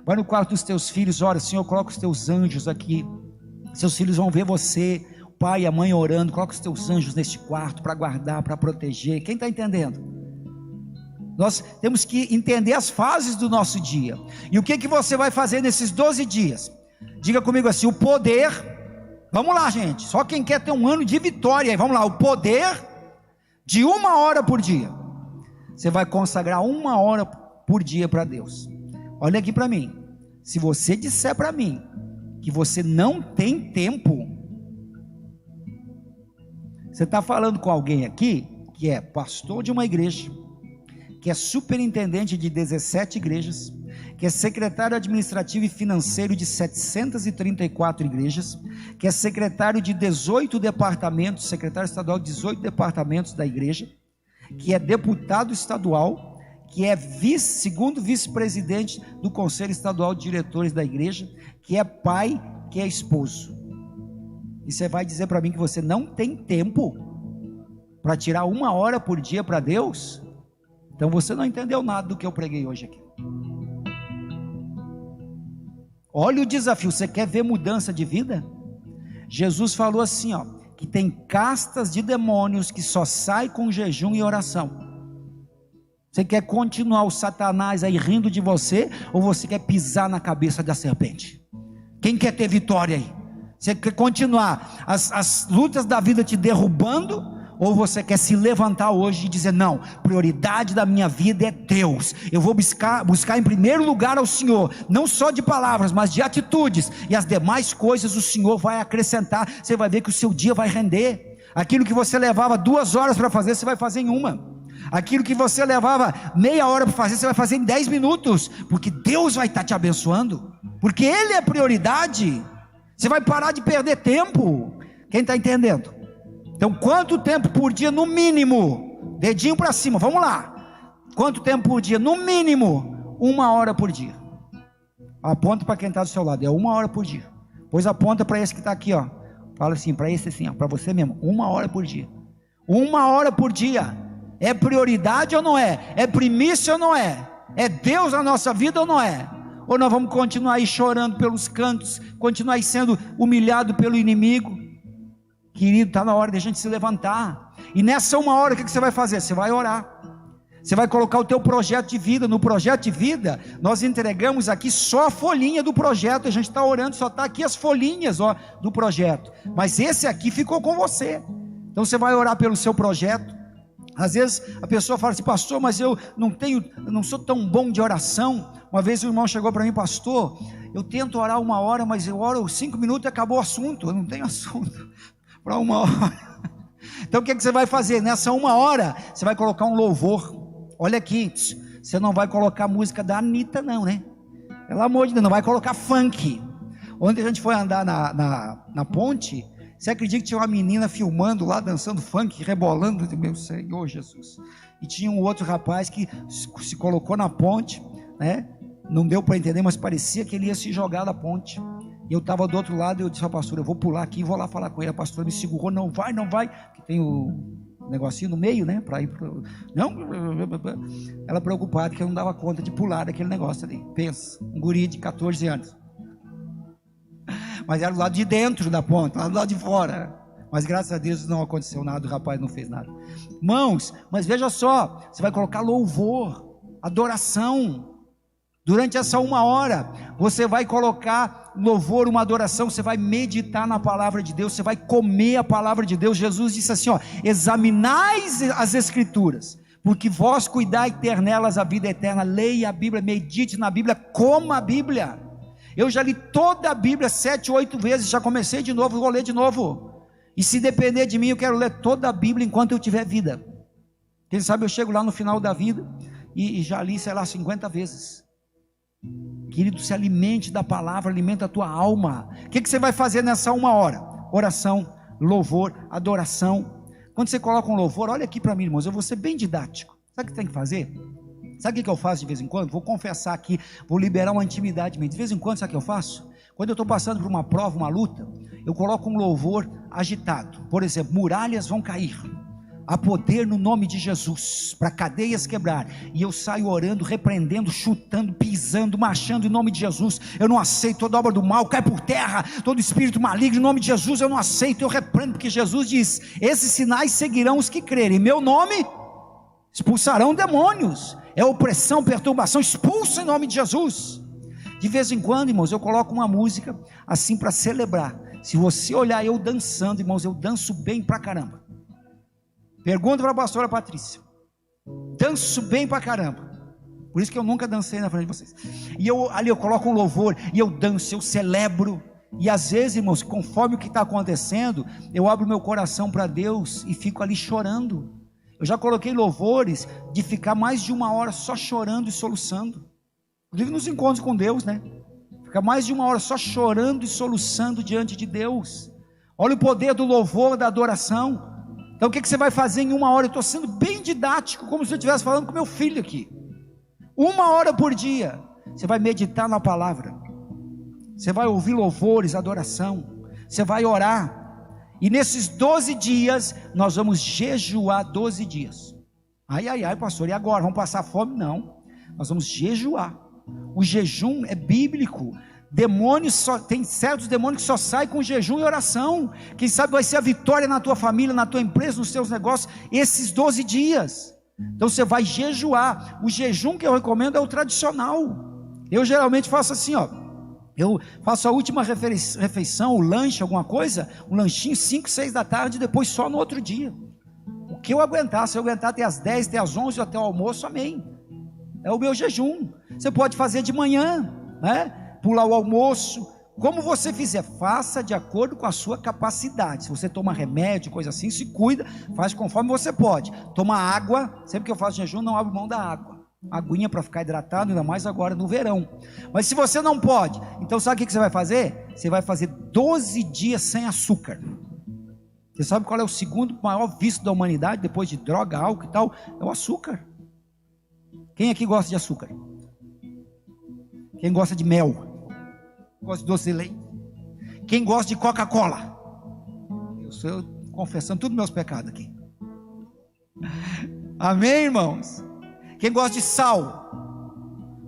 Vai no quarto dos teus filhos, ora, Senhor, coloca os teus anjos aqui. Seus filhos vão ver você, o pai e a mãe orando. Coloca os teus anjos neste quarto para guardar, para proteger. Quem está entendendo? Nós temos que entender as fases do nosso dia. E o que você vai fazer nesses 12 dias? Diga comigo assim, o poder. Vamos lá, gente, só quem quer ter um ano de vitória, vamos lá, o poder de 1 hora por dia. Você vai consagrar 1 hora por dia para Deus. Olha aqui para mim, se você disser para mim que você não tem tempo, você está falando com alguém aqui que é pastor de uma igreja, que é superintendente de 17 igrejas, que é secretário administrativo e financeiro de 734 igrejas, que é secretário de 18 departamentos, secretário estadual de 18 departamentos da igreja, que é deputado estadual, que é segundo vice-presidente do Conselho Estadual de Diretores da igreja, que é pai, que é esposo. E você vai dizer para mim que você não tem tempo para tirar 1 hora por dia para Deus? Então você não entendeu nada do que eu preguei hoje aqui. Olha o desafio. Você quer ver mudança de vida? Jesus falou assim, que tem castas de demônios que só saem com jejum e oração. Você quer continuar o Satanás aí rindo de você, ou você quer pisar na cabeça da serpente? Quem quer ter vitória aí? Você quer continuar as lutas da vida te derrubando, ou você quer se levantar hoje e dizer, não, prioridade da minha vida é Deus, eu vou buscar em primeiro lugar ao Senhor, não só de palavras, mas de atitudes, e as demais coisas o Senhor vai acrescentar. Você vai ver que o seu dia vai render. Aquilo que você levava 2 horas para fazer, você vai fazer em 1. Aquilo que você levava meia hora para fazer, você vai fazer em 10 minutos, porque Deus vai estar te abençoando, porque Ele é prioridade. Você vai parar de perder tempo. Quem está entendendo? Então, quanto tempo por dia? No mínimo, dedinho para cima, vamos lá. Quanto tempo por dia? No mínimo, 1 hora por dia. Aponta para quem está do seu lado, é 1 hora por dia. Pois aponta para esse que está aqui, ó. Fala assim, para esse assim, para você mesmo, 1 hora por dia. 1 hora por dia. É prioridade ou não é? É primícia ou não é? É Deus na nossa vida ou não é? Ou nós vamos continuar aí chorando pelos cantos, continuar aí sendo humilhado pelo inimigo? Querido, está na hora de a gente se levantar. E nessa 1 hora, o que você vai fazer? Você vai orar. Você vai colocar o teu projeto de vida. No projeto de vida, nós entregamos aqui só a folhinha do projeto. A gente está orando, só está aqui as folhinhas, ó, do projeto. Mas esse aqui ficou com você. Então você vai orar pelo seu projeto. Às vezes a pessoa fala assim, pastor, mas eu não sou tão bom de oração. Uma vez um irmão chegou para mim, pastor, eu tento orar 1 hora, mas eu oro 5 minutos e acabou o assunto. Eu não tenho assunto para 1 hora. Então o que você vai fazer? Nessa 1 hora, você vai colocar um louvor. Olha aqui, você não vai colocar música da Anitta não, né? Pelo amor de Deus, não vai colocar funk. Ontem a gente foi andar na ponte. Você acredita que tinha uma menina filmando lá, dançando funk, rebolando, meu Senhor Jesus, e tinha um outro rapaz que se colocou na ponte, né? Não deu para entender, mas parecia que ele ia se jogar da ponte, e eu estava do outro lado, e eu disse ao pastor, eu vou pular aqui, e vou lá falar com ele. A pastora me segurou, não vai, que tem o negocinho no meio, né, para ir pro... não, ela preocupada, que eu não dava conta de pular daquele negócio ali. Pensa, um guri de 14 anos, mas era do lado de dentro da ponta, lá do lado de fora. Mas graças a Deus não aconteceu nada, o rapaz não fez nada. Irmãos, mas veja só, você vai colocar louvor, adoração. Durante essa 1 hora, você vai colocar louvor, uma adoração, você vai meditar na palavra de Deus, você vai comer a palavra de Deus. Jesus disse assim, ó, examinais as escrituras, porque vós cuidai ter nelas a vida eterna. Leia a Bíblia, medite na Bíblia, coma a Bíblia. Eu já li toda a Bíblia 7, 8 vezes, já comecei de novo, vou ler de novo. E se depender de mim, eu quero ler toda a Bíblia enquanto eu tiver vida. Quem sabe eu chego lá no final da vida e já li, sei lá, 50 vezes. Querido, se alimente da palavra, alimenta a tua alma. O que você vai fazer nessa 1 hora? Oração, louvor, adoração. Quando você coloca um louvor, olha aqui para mim, irmãos, eu vou ser bem didático. Sabe o que tem que fazer? Sabe o que eu faço de vez em quando? Vou confessar aqui, vou liberar uma intimidade minha. De vez em quando, sabe o que eu faço? Quando eu estou passando por uma prova, uma luta, eu coloco um louvor agitado. Por exemplo, muralhas vão cair. Há poder no nome de Jesus, para cadeias quebrar. E eu saio orando, repreendendo, chutando, pisando, marchando em nome de Jesus. Eu não aceito toda obra do mal, cai por terra, todo espírito maligno, em nome de Jesus eu não aceito, eu repreendo, porque Jesus diz, esses sinais seguirão os que crerem, em meu nome expulsarão demônios. É opressão, perturbação, expulsa em nome de Jesus. De vez em quando, irmãos, eu coloco uma música assim para celebrar. Se você olhar eu dançando, irmãos, eu danço bem pra caramba. Pergunta para a pastora Patrícia. Danço bem pra caramba. Por isso que eu nunca dancei na frente de vocês. E ali eu coloco um louvor, e eu danço, eu celebro. E às vezes, irmãos, conforme o que está acontecendo, eu abro meu coração para Deus e fico ali chorando. Eu já coloquei louvores de ficar mais de 1 hora só chorando e soluçando. Inclusive nos encontros com Deus, né? Ficar mais de 1 hora só chorando e soluçando diante de Deus. Olha o poder do louvor, da adoração. Então o que você vai fazer em 1 hora? Eu estou sendo bem didático, como se eu estivesse falando com meu filho aqui. 1 hora por dia, você vai meditar na palavra. Você vai ouvir louvores, adoração. Você vai orar. E nesses 12 dias, nós vamos jejuar 12 dias. Ai, pastor, e agora? Vamos passar fome? Não, nós vamos jejuar. O jejum é bíblico. Tem certos demônios que só saem com jejum e oração. Quem sabe vai ser a vitória na tua família, na tua empresa, nos teus negócios, esses 12 dias. Então você vai jejuar. O jejum que eu recomendo é o tradicional. Eu geralmente faço assim, ó. Eu faço a última refeição, o lanche, alguma coisa, um lanchinho 5, 6 da tarde, depois só no outro dia. O que eu aguentar, se eu aguentar até as 10, até as 11, até o almoço, amém. É o meu jejum. Você pode fazer de manhã, né? Pular o almoço, Como você fizer, faça de acordo com a sua capacidade. Se você toma remédio, coisa assim, se cuida, faz conforme você pode. Toma água, sempre que eu faço jejum, não abro mão da água. Aguinha para ficar hidratado, ainda mais agora no verão. Mas se você não pode, então sabe o que você vai fazer? Você vai fazer 12 dias sem açúcar. Você sabe qual é o segundo maior vício da humanidade, depois de droga, álcool e tal? É o açúcar. Quem aqui gosta de açúcar? Quem gosta de mel? Gosta de doce de leite? Quem gosta de Coca-Cola? Eu estou confessando todos os meus pecados aqui. Amém, irmãos? Quem gosta de sal?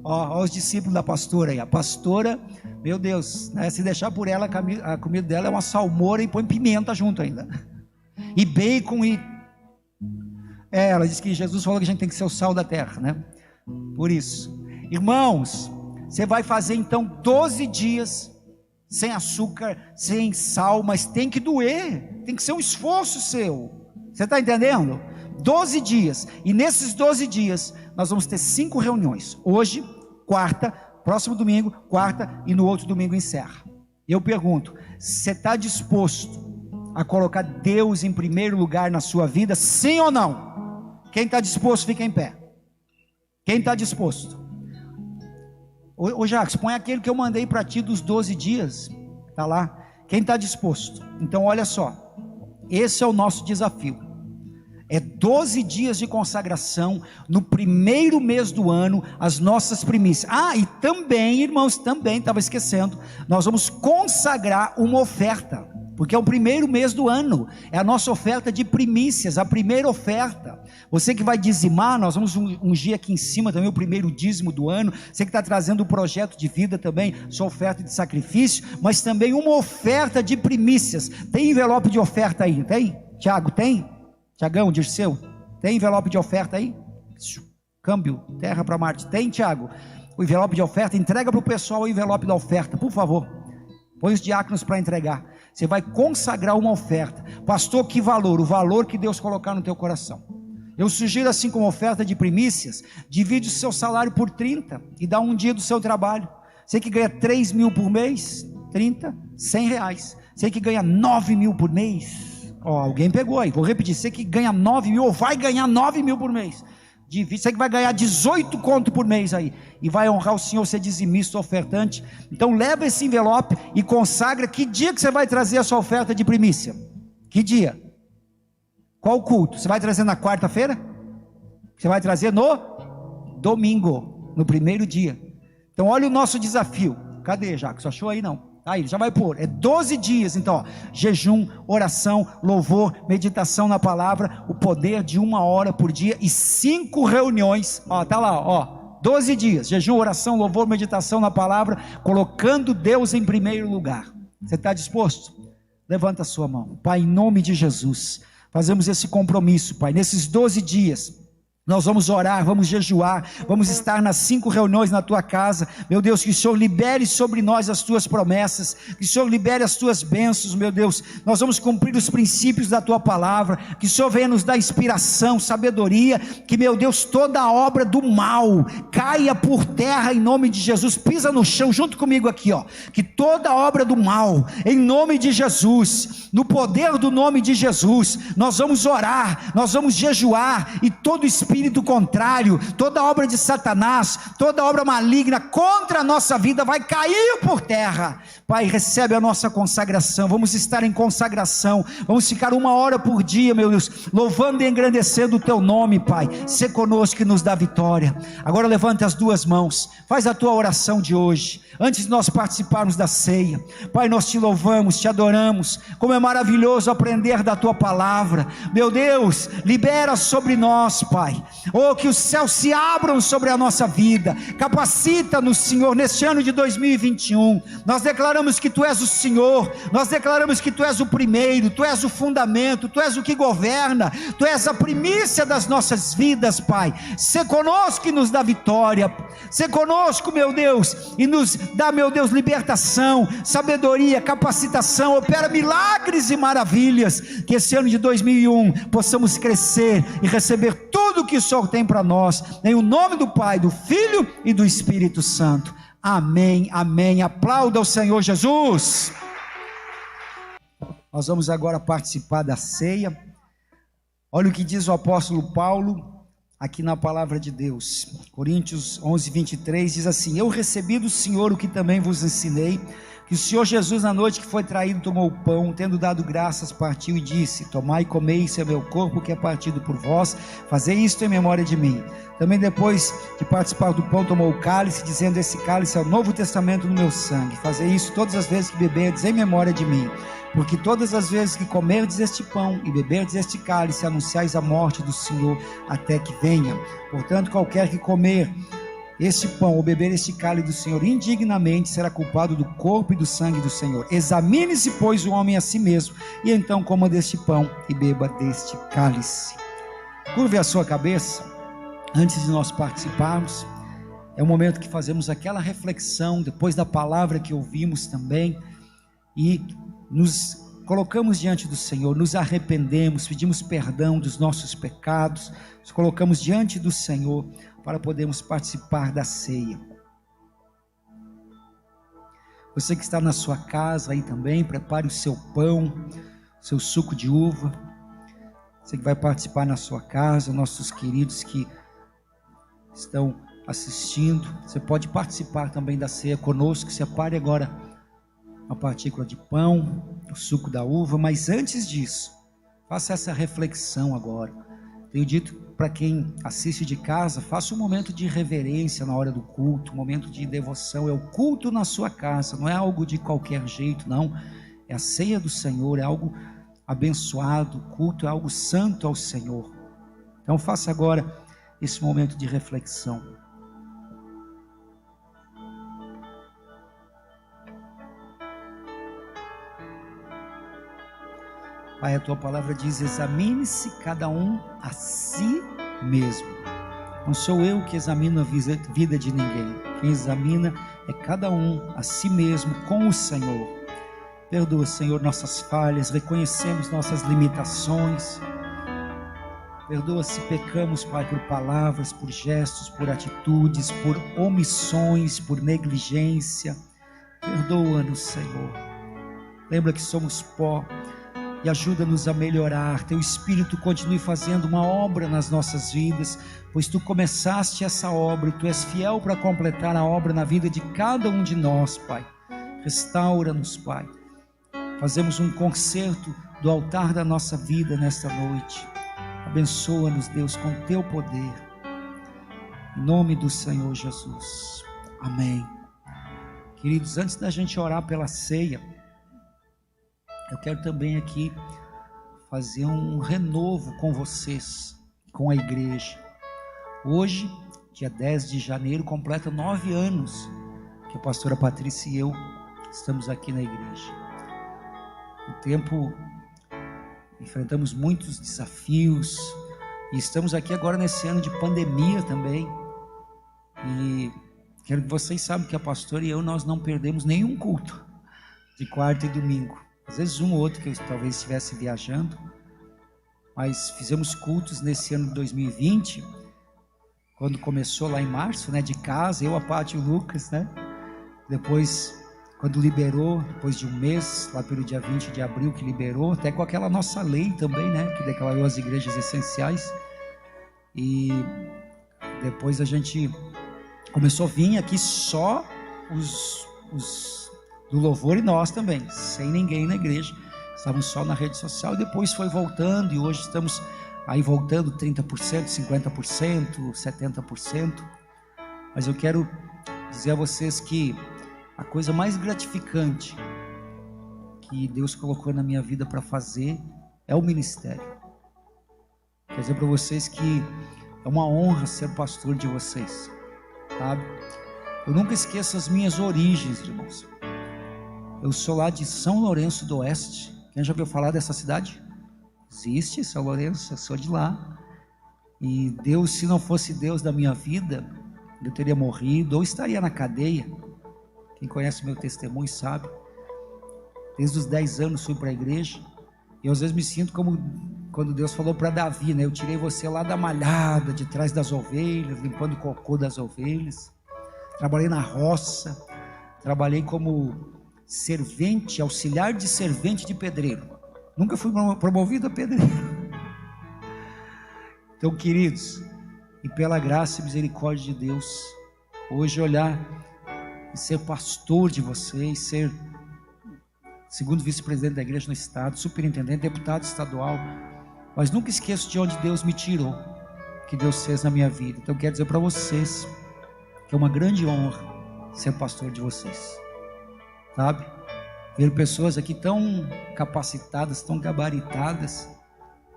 Ó, os discípulos da pastora aí. A pastora, meu Deus, né, se deixar por ela, a comida dela é uma salmoura e põe pimenta junto ainda. E bacon e... ela disse que Jesus falou que a gente tem que ser o sal da terra, né? Por isso, irmãos, você vai fazer então 12 dias sem açúcar, sem sal, mas tem que doer, tem que ser um esforço seu. Você está entendendo? 12 dias, e nesses 12 dias nós vamos ter 5 reuniões. Hoje, quarta, próximo domingo, quarta, e no outro domingo encerra. Eu pergunto, você está disposto a colocar Deus em primeiro lugar na sua vida, sim ou não? Quem está disposto, fica em pé. Quem está disposto? Ô Jacques, põe aquele que eu mandei para ti dos 12 dias, está lá. Quem está disposto? Então olha só, esse é o nosso desafio. É 12 dias de consagração, no primeiro mês do ano, as nossas primícias. E também, irmãos, também, estava esquecendo, nós vamos consagrar uma oferta, porque é o primeiro mês do ano, é a nossa oferta de primícias, a primeira oferta. Você que vai dizimar, nós vamos ungir aqui em cima também o primeiro dízimo do ano. Você que está trazendo o projeto de vida também, sua oferta de sacrifício, mas também uma oferta de primícias. Tem envelope de oferta aí, tem? Tiago, tem? Tiagão, Dirceu, tem envelope de oferta aí? Câmbio, terra para Marte, tem, Tiago? O envelope de oferta, entrega para o pessoal o envelope da oferta, por favor. Põe os diáconos para entregar. Você vai consagrar uma oferta. Pastor, que valor? O valor que Deus colocar no teu coração. Eu sugiro, assim como oferta de primícias, divide o seu salário por 30 e dá um dia do seu trabalho. Você que ganha 3 mil por mês, 30, 100 reais. Você que ganha 9 mil por mês, alguém pegou aí, vou repetir, você que ganha 9 mil, ou vai ganhar 9 mil por mês, divide, você que vai ganhar 18 conto por mês aí, e vai honrar o Senhor, ser dizimista, ofertante. Então leva esse envelope e consagra. Que dia que você vai trazer a sua oferta de primícia? Que dia? Qual culto? Você vai trazer na quarta-feira? Você vai trazer no domingo, no primeiro dia. Então olha o nosso desafio. Cadê, Jacques? Você achou aí? Não. Aí, já vai pôr, é 12 dias, então, jejum, oração, louvor, meditação na palavra, o poder de 1 hora por dia, e 5 reuniões, tá lá, 12 dias, jejum, oração, louvor, meditação na palavra, colocando Deus em primeiro lugar. Você está disposto? Levanta a sua mão. Pai, em nome de Jesus, fazemos esse compromisso, Pai, nesses 12 dias, nós vamos orar, vamos jejuar, vamos estar nas 5 reuniões na tua casa. Meu Deus, que o Senhor libere sobre nós as tuas promessas, que o Senhor libere as tuas bênçãos, meu Deus. Nós vamos cumprir os princípios da tua palavra, que o Senhor venha nos dar inspiração, sabedoria, que, meu Deus, toda a obra do mal caia por terra em nome de Jesus. Pisa no chão junto comigo aqui, que toda a obra do mal, em nome de Jesus, no poder do nome de Jesus, nós vamos orar, nós vamos jejuar, e todo espírito contrário, toda obra de Satanás, toda obra maligna contra a nossa vida vai cair por terra. Pai, recebe a nossa consagração. Vamos estar em consagração, vamos ficar 1 hora por dia, meu Deus, louvando e engrandecendo o teu nome, Pai. Sê conosco e nos dá vitória. Agora levanta as 2 mãos, faz a tua oração de hoje, antes de nós participarmos da ceia. Pai, nós te louvamos, te adoramos, como é maravilhoso aprender da tua palavra. Meu Deus, libera sobre nós, Pai, que os céus se abram sobre a nossa vida. Capacita-nos, Senhor, neste ano de 2021. Nós declaramos que tu és o Senhor, nós declaramos que tu és o primeiro, tu és o fundamento, tu és o que governa, tu és a primícia das nossas vidas, Pai. Sê conosco e nos dá vitória, sê conosco, meu Deus, e nos dá, meu Deus, libertação, sabedoria, capacitação. Opera milagres e maravilhas, que esse ano de 2001 possamos crescer e receber tudo que o Senhor tem para nós, em o nome do Pai, do Filho e do Espírito Santo. Amém, amém. Aplauda o Senhor Jesus. Nós vamos agora participar da ceia. Olha o que diz o apóstolo Paulo aqui na palavra de Deus. Coríntios 11, 23 diz assim: eu recebi do Senhor o que também vos ensinei, que o Senhor Jesus, na noite que foi traído, tomou o pão, tendo dado graças, partiu e disse: tomai e comei, isso é meu corpo que é partido por vós, fazei isto em memória de mim. Também depois de participar do pão, tomou o cálice, dizendo: esse cálice é o novo testamento no meu sangue, fazei isso todas as vezes que beberdes em memória de mim. Porque todas as vezes que comerdes este pão e beberdes este cálice, anunciais a morte do Senhor até que venha. Portanto, qualquer que comer este pão ou beber este cálice do Senhor indignamente será culpado do corpo e do sangue do Senhor. Examine-se, pois, o homem a si mesmo, e então coma deste pão e beba deste cálice. Curve a sua cabeça. Antes de nós participarmos, é o momento que fazemos aquela reflexão depois da palavra que ouvimos também, e nos colocamos diante do Senhor, nos arrependemos, pedimos perdão dos nossos pecados, nos colocamos diante do Senhor para podermos participar da ceia. Você que está na sua casa aí também, prepare o seu pão, seu suco de uva. Você que vai participar na sua casa, nossos queridos que estão assistindo, você pode participar também da ceia conosco. Separe agora uma partícula de pão, o suco da uva, mas antes disso, faça essa reflexão agora. Tenho dito para quem assiste de casa, faça um momento de reverência na hora do culto, um momento de devoção. É o culto na sua casa, não é algo de qualquer jeito, não. É a ceia do Senhor, é algo abençoado, o culto é algo santo ao Senhor. Então faça agora esse momento de reflexão. Pai, a tua palavra diz: examine-se cada um a si mesmo. Não sou eu que examino a vida de ninguém. Quem examina é cada um a si mesmo com o Senhor. Perdoa, Senhor, nossas falhas, reconhecemos nossas limitações. Perdoa se pecamos, Pai, por palavras, por gestos, por atitudes, por omissões, por negligência. Perdoa-nos, Senhor. Lembra que somos pó e ajuda-nos a melhorar. Teu Espírito continue fazendo uma obra nas nossas vidas, pois Tu começaste essa obra e Tu és fiel para completar a obra na vida de cada um de nós, Pai. Restaura-nos, Pai. Fazemos um concerto do altar da nossa vida nesta noite. Abençoa-nos, Deus, com Teu poder. Em nome do Senhor Jesus. Amém. Queridos, antes da gente orar pela ceia, eu quero também aqui fazer um renovo com vocês, com a igreja. Hoje, dia 10 de janeiro, completa 9 anos que a pastora Patrícia e eu estamos aqui na igreja. No tempo, enfrentamos muitos desafios e estamos aqui agora nesse ano de pandemia também. E quero que vocês saibam que a pastora e eu, nós não perdemos nenhum culto de quarta e domingo. Às vezes um ou outro que eu talvez estivesse viajando, mas fizemos cultos nesse ano de 2020, quando começou lá em março, né, de casa, eu, a Paty e o Lucas, né, depois, quando liberou, depois de um mês, lá pelo dia 20 de abril que liberou, até com aquela nossa lei também, né, que declarou as igrejas essenciais, e depois a gente começou a vir aqui só os do louvor e nós também, sem ninguém na igreja, estávamos só na rede social, e depois foi voltando, e hoje estamos aí voltando 30%, 50%, 70%, mas eu quero dizer a vocês que a coisa mais gratificante que Deus colocou na minha vida para fazer é o ministério. Quero dizer para vocês que é uma honra ser pastor de vocês, sabe? Eu nunca esqueço as minhas origens, irmãos. Eu sou lá de São Lourenço do Oeste. Quem já ouviu falar dessa cidade? Existe, São Lourenço, eu sou de lá. E Deus, se não fosse Deus da minha vida, eu teria morrido ou estaria na cadeia. Quem conhece meu testemunho sabe. Desde os 10 anos fui para a igreja. E às vezes me sinto como quando Deus falou para Davi, né? Eu tirei você lá da malhada, de trás das ovelhas, limpando o cocô das ovelhas. trabalhei na roça, trabalhei como servente, auxiliar de servente de pedreiro. Nunca fui promovido a pedreiro. Então, queridos, e pela graça e misericórdia de Deus, hoje olhar e ser pastor de vocês, ser segundo vice-presidente da igreja no estado, superintendente, deputado estadual, mas nunca esqueço de onde Deus me tirou, que Deus fez na minha vida. Então, quero dizer para vocês que é uma grande honra ser pastor de vocês, sabe? Ver pessoas aqui tão capacitadas, tão gabaritadas,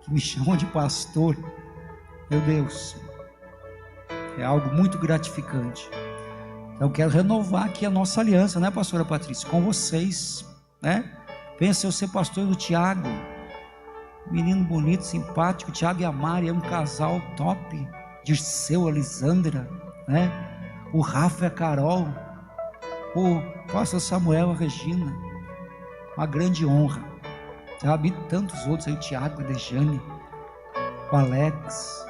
que me chamam de pastor, meu Deus, é algo muito gratificante. Então, eu quero renovar aqui a nossa aliança, né, pastora Patrícia, com vocês, né? Pensa eu ser pastor do Tiago, menino bonito, simpático, Tiago e a Mari, é um casal top, Dirceu, Alisandra, né? O Rafa e a Carol, o pastor Samuel, a Regina, uma grande honra, sabe? E tantos outros aí, o Tiago, a Dejane, o Alex,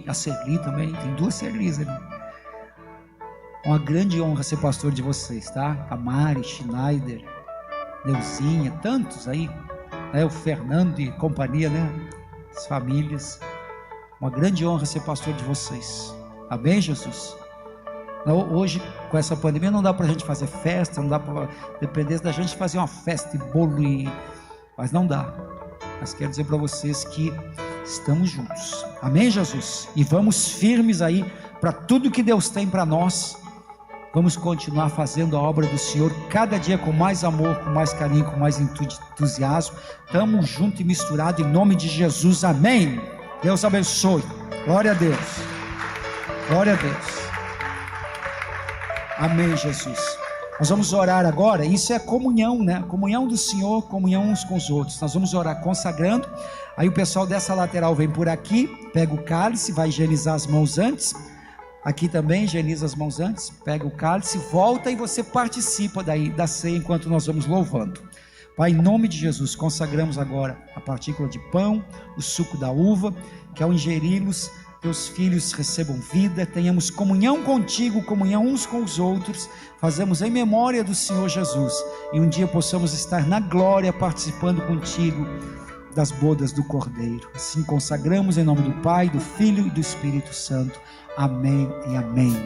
a Serli também, tem 2 Serlis ali. Uma grande honra ser pastor de vocês, tá? A Mari, Schneider, Neuzinha, tantos aí, né? O Fernando e companhia, né? As famílias. Uma grande honra ser pastor de vocês. Amém, Jesus? Hoje, com essa pandemia, não dá para a gente fazer festa, não dá para depender da gente fazer uma festa e bolo, mas não dá. Mas quero dizer para vocês que estamos juntos. Amém, Jesus? E vamos firmes aí para tudo que Deus tem para nós. Vamos continuar fazendo a obra do Senhor cada dia com mais amor, com mais carinho, com mais entusiasmo. Estamos juntos e misturados em nome de Jesus. Amém. Deus abençoe. Glória a Deus. Glória a Deus. Amém, Jesus. Nós vamos orar agora. Isso é comunhão, né? Comunhão do Senhor, comunhão uns com os outros. Nós vamos orar consagrando. Aí o pessoal dessa lateral vem por aqui, pega o cálice, vai higienizar as mãos antes. Aqui também higieniza as mãos antes, pega o cálice, volta e você participa daí da ceia enquanto nós vamos louvando. Pai, em nome de Jesus, consagramos agora a partícula de pão, o suco da uva, que ao ingeri-los, teus filhos recebam vida, tenhamos comunhão contigo, comunhão uns com os outros, fazemos em memória do Senhor Jesus, e um dia possamos estar na glória participando contigo das bodas do Cordeiro. Assim consagramos em nome do Pai, do Filho e do Espírito Santo. Amém e amém.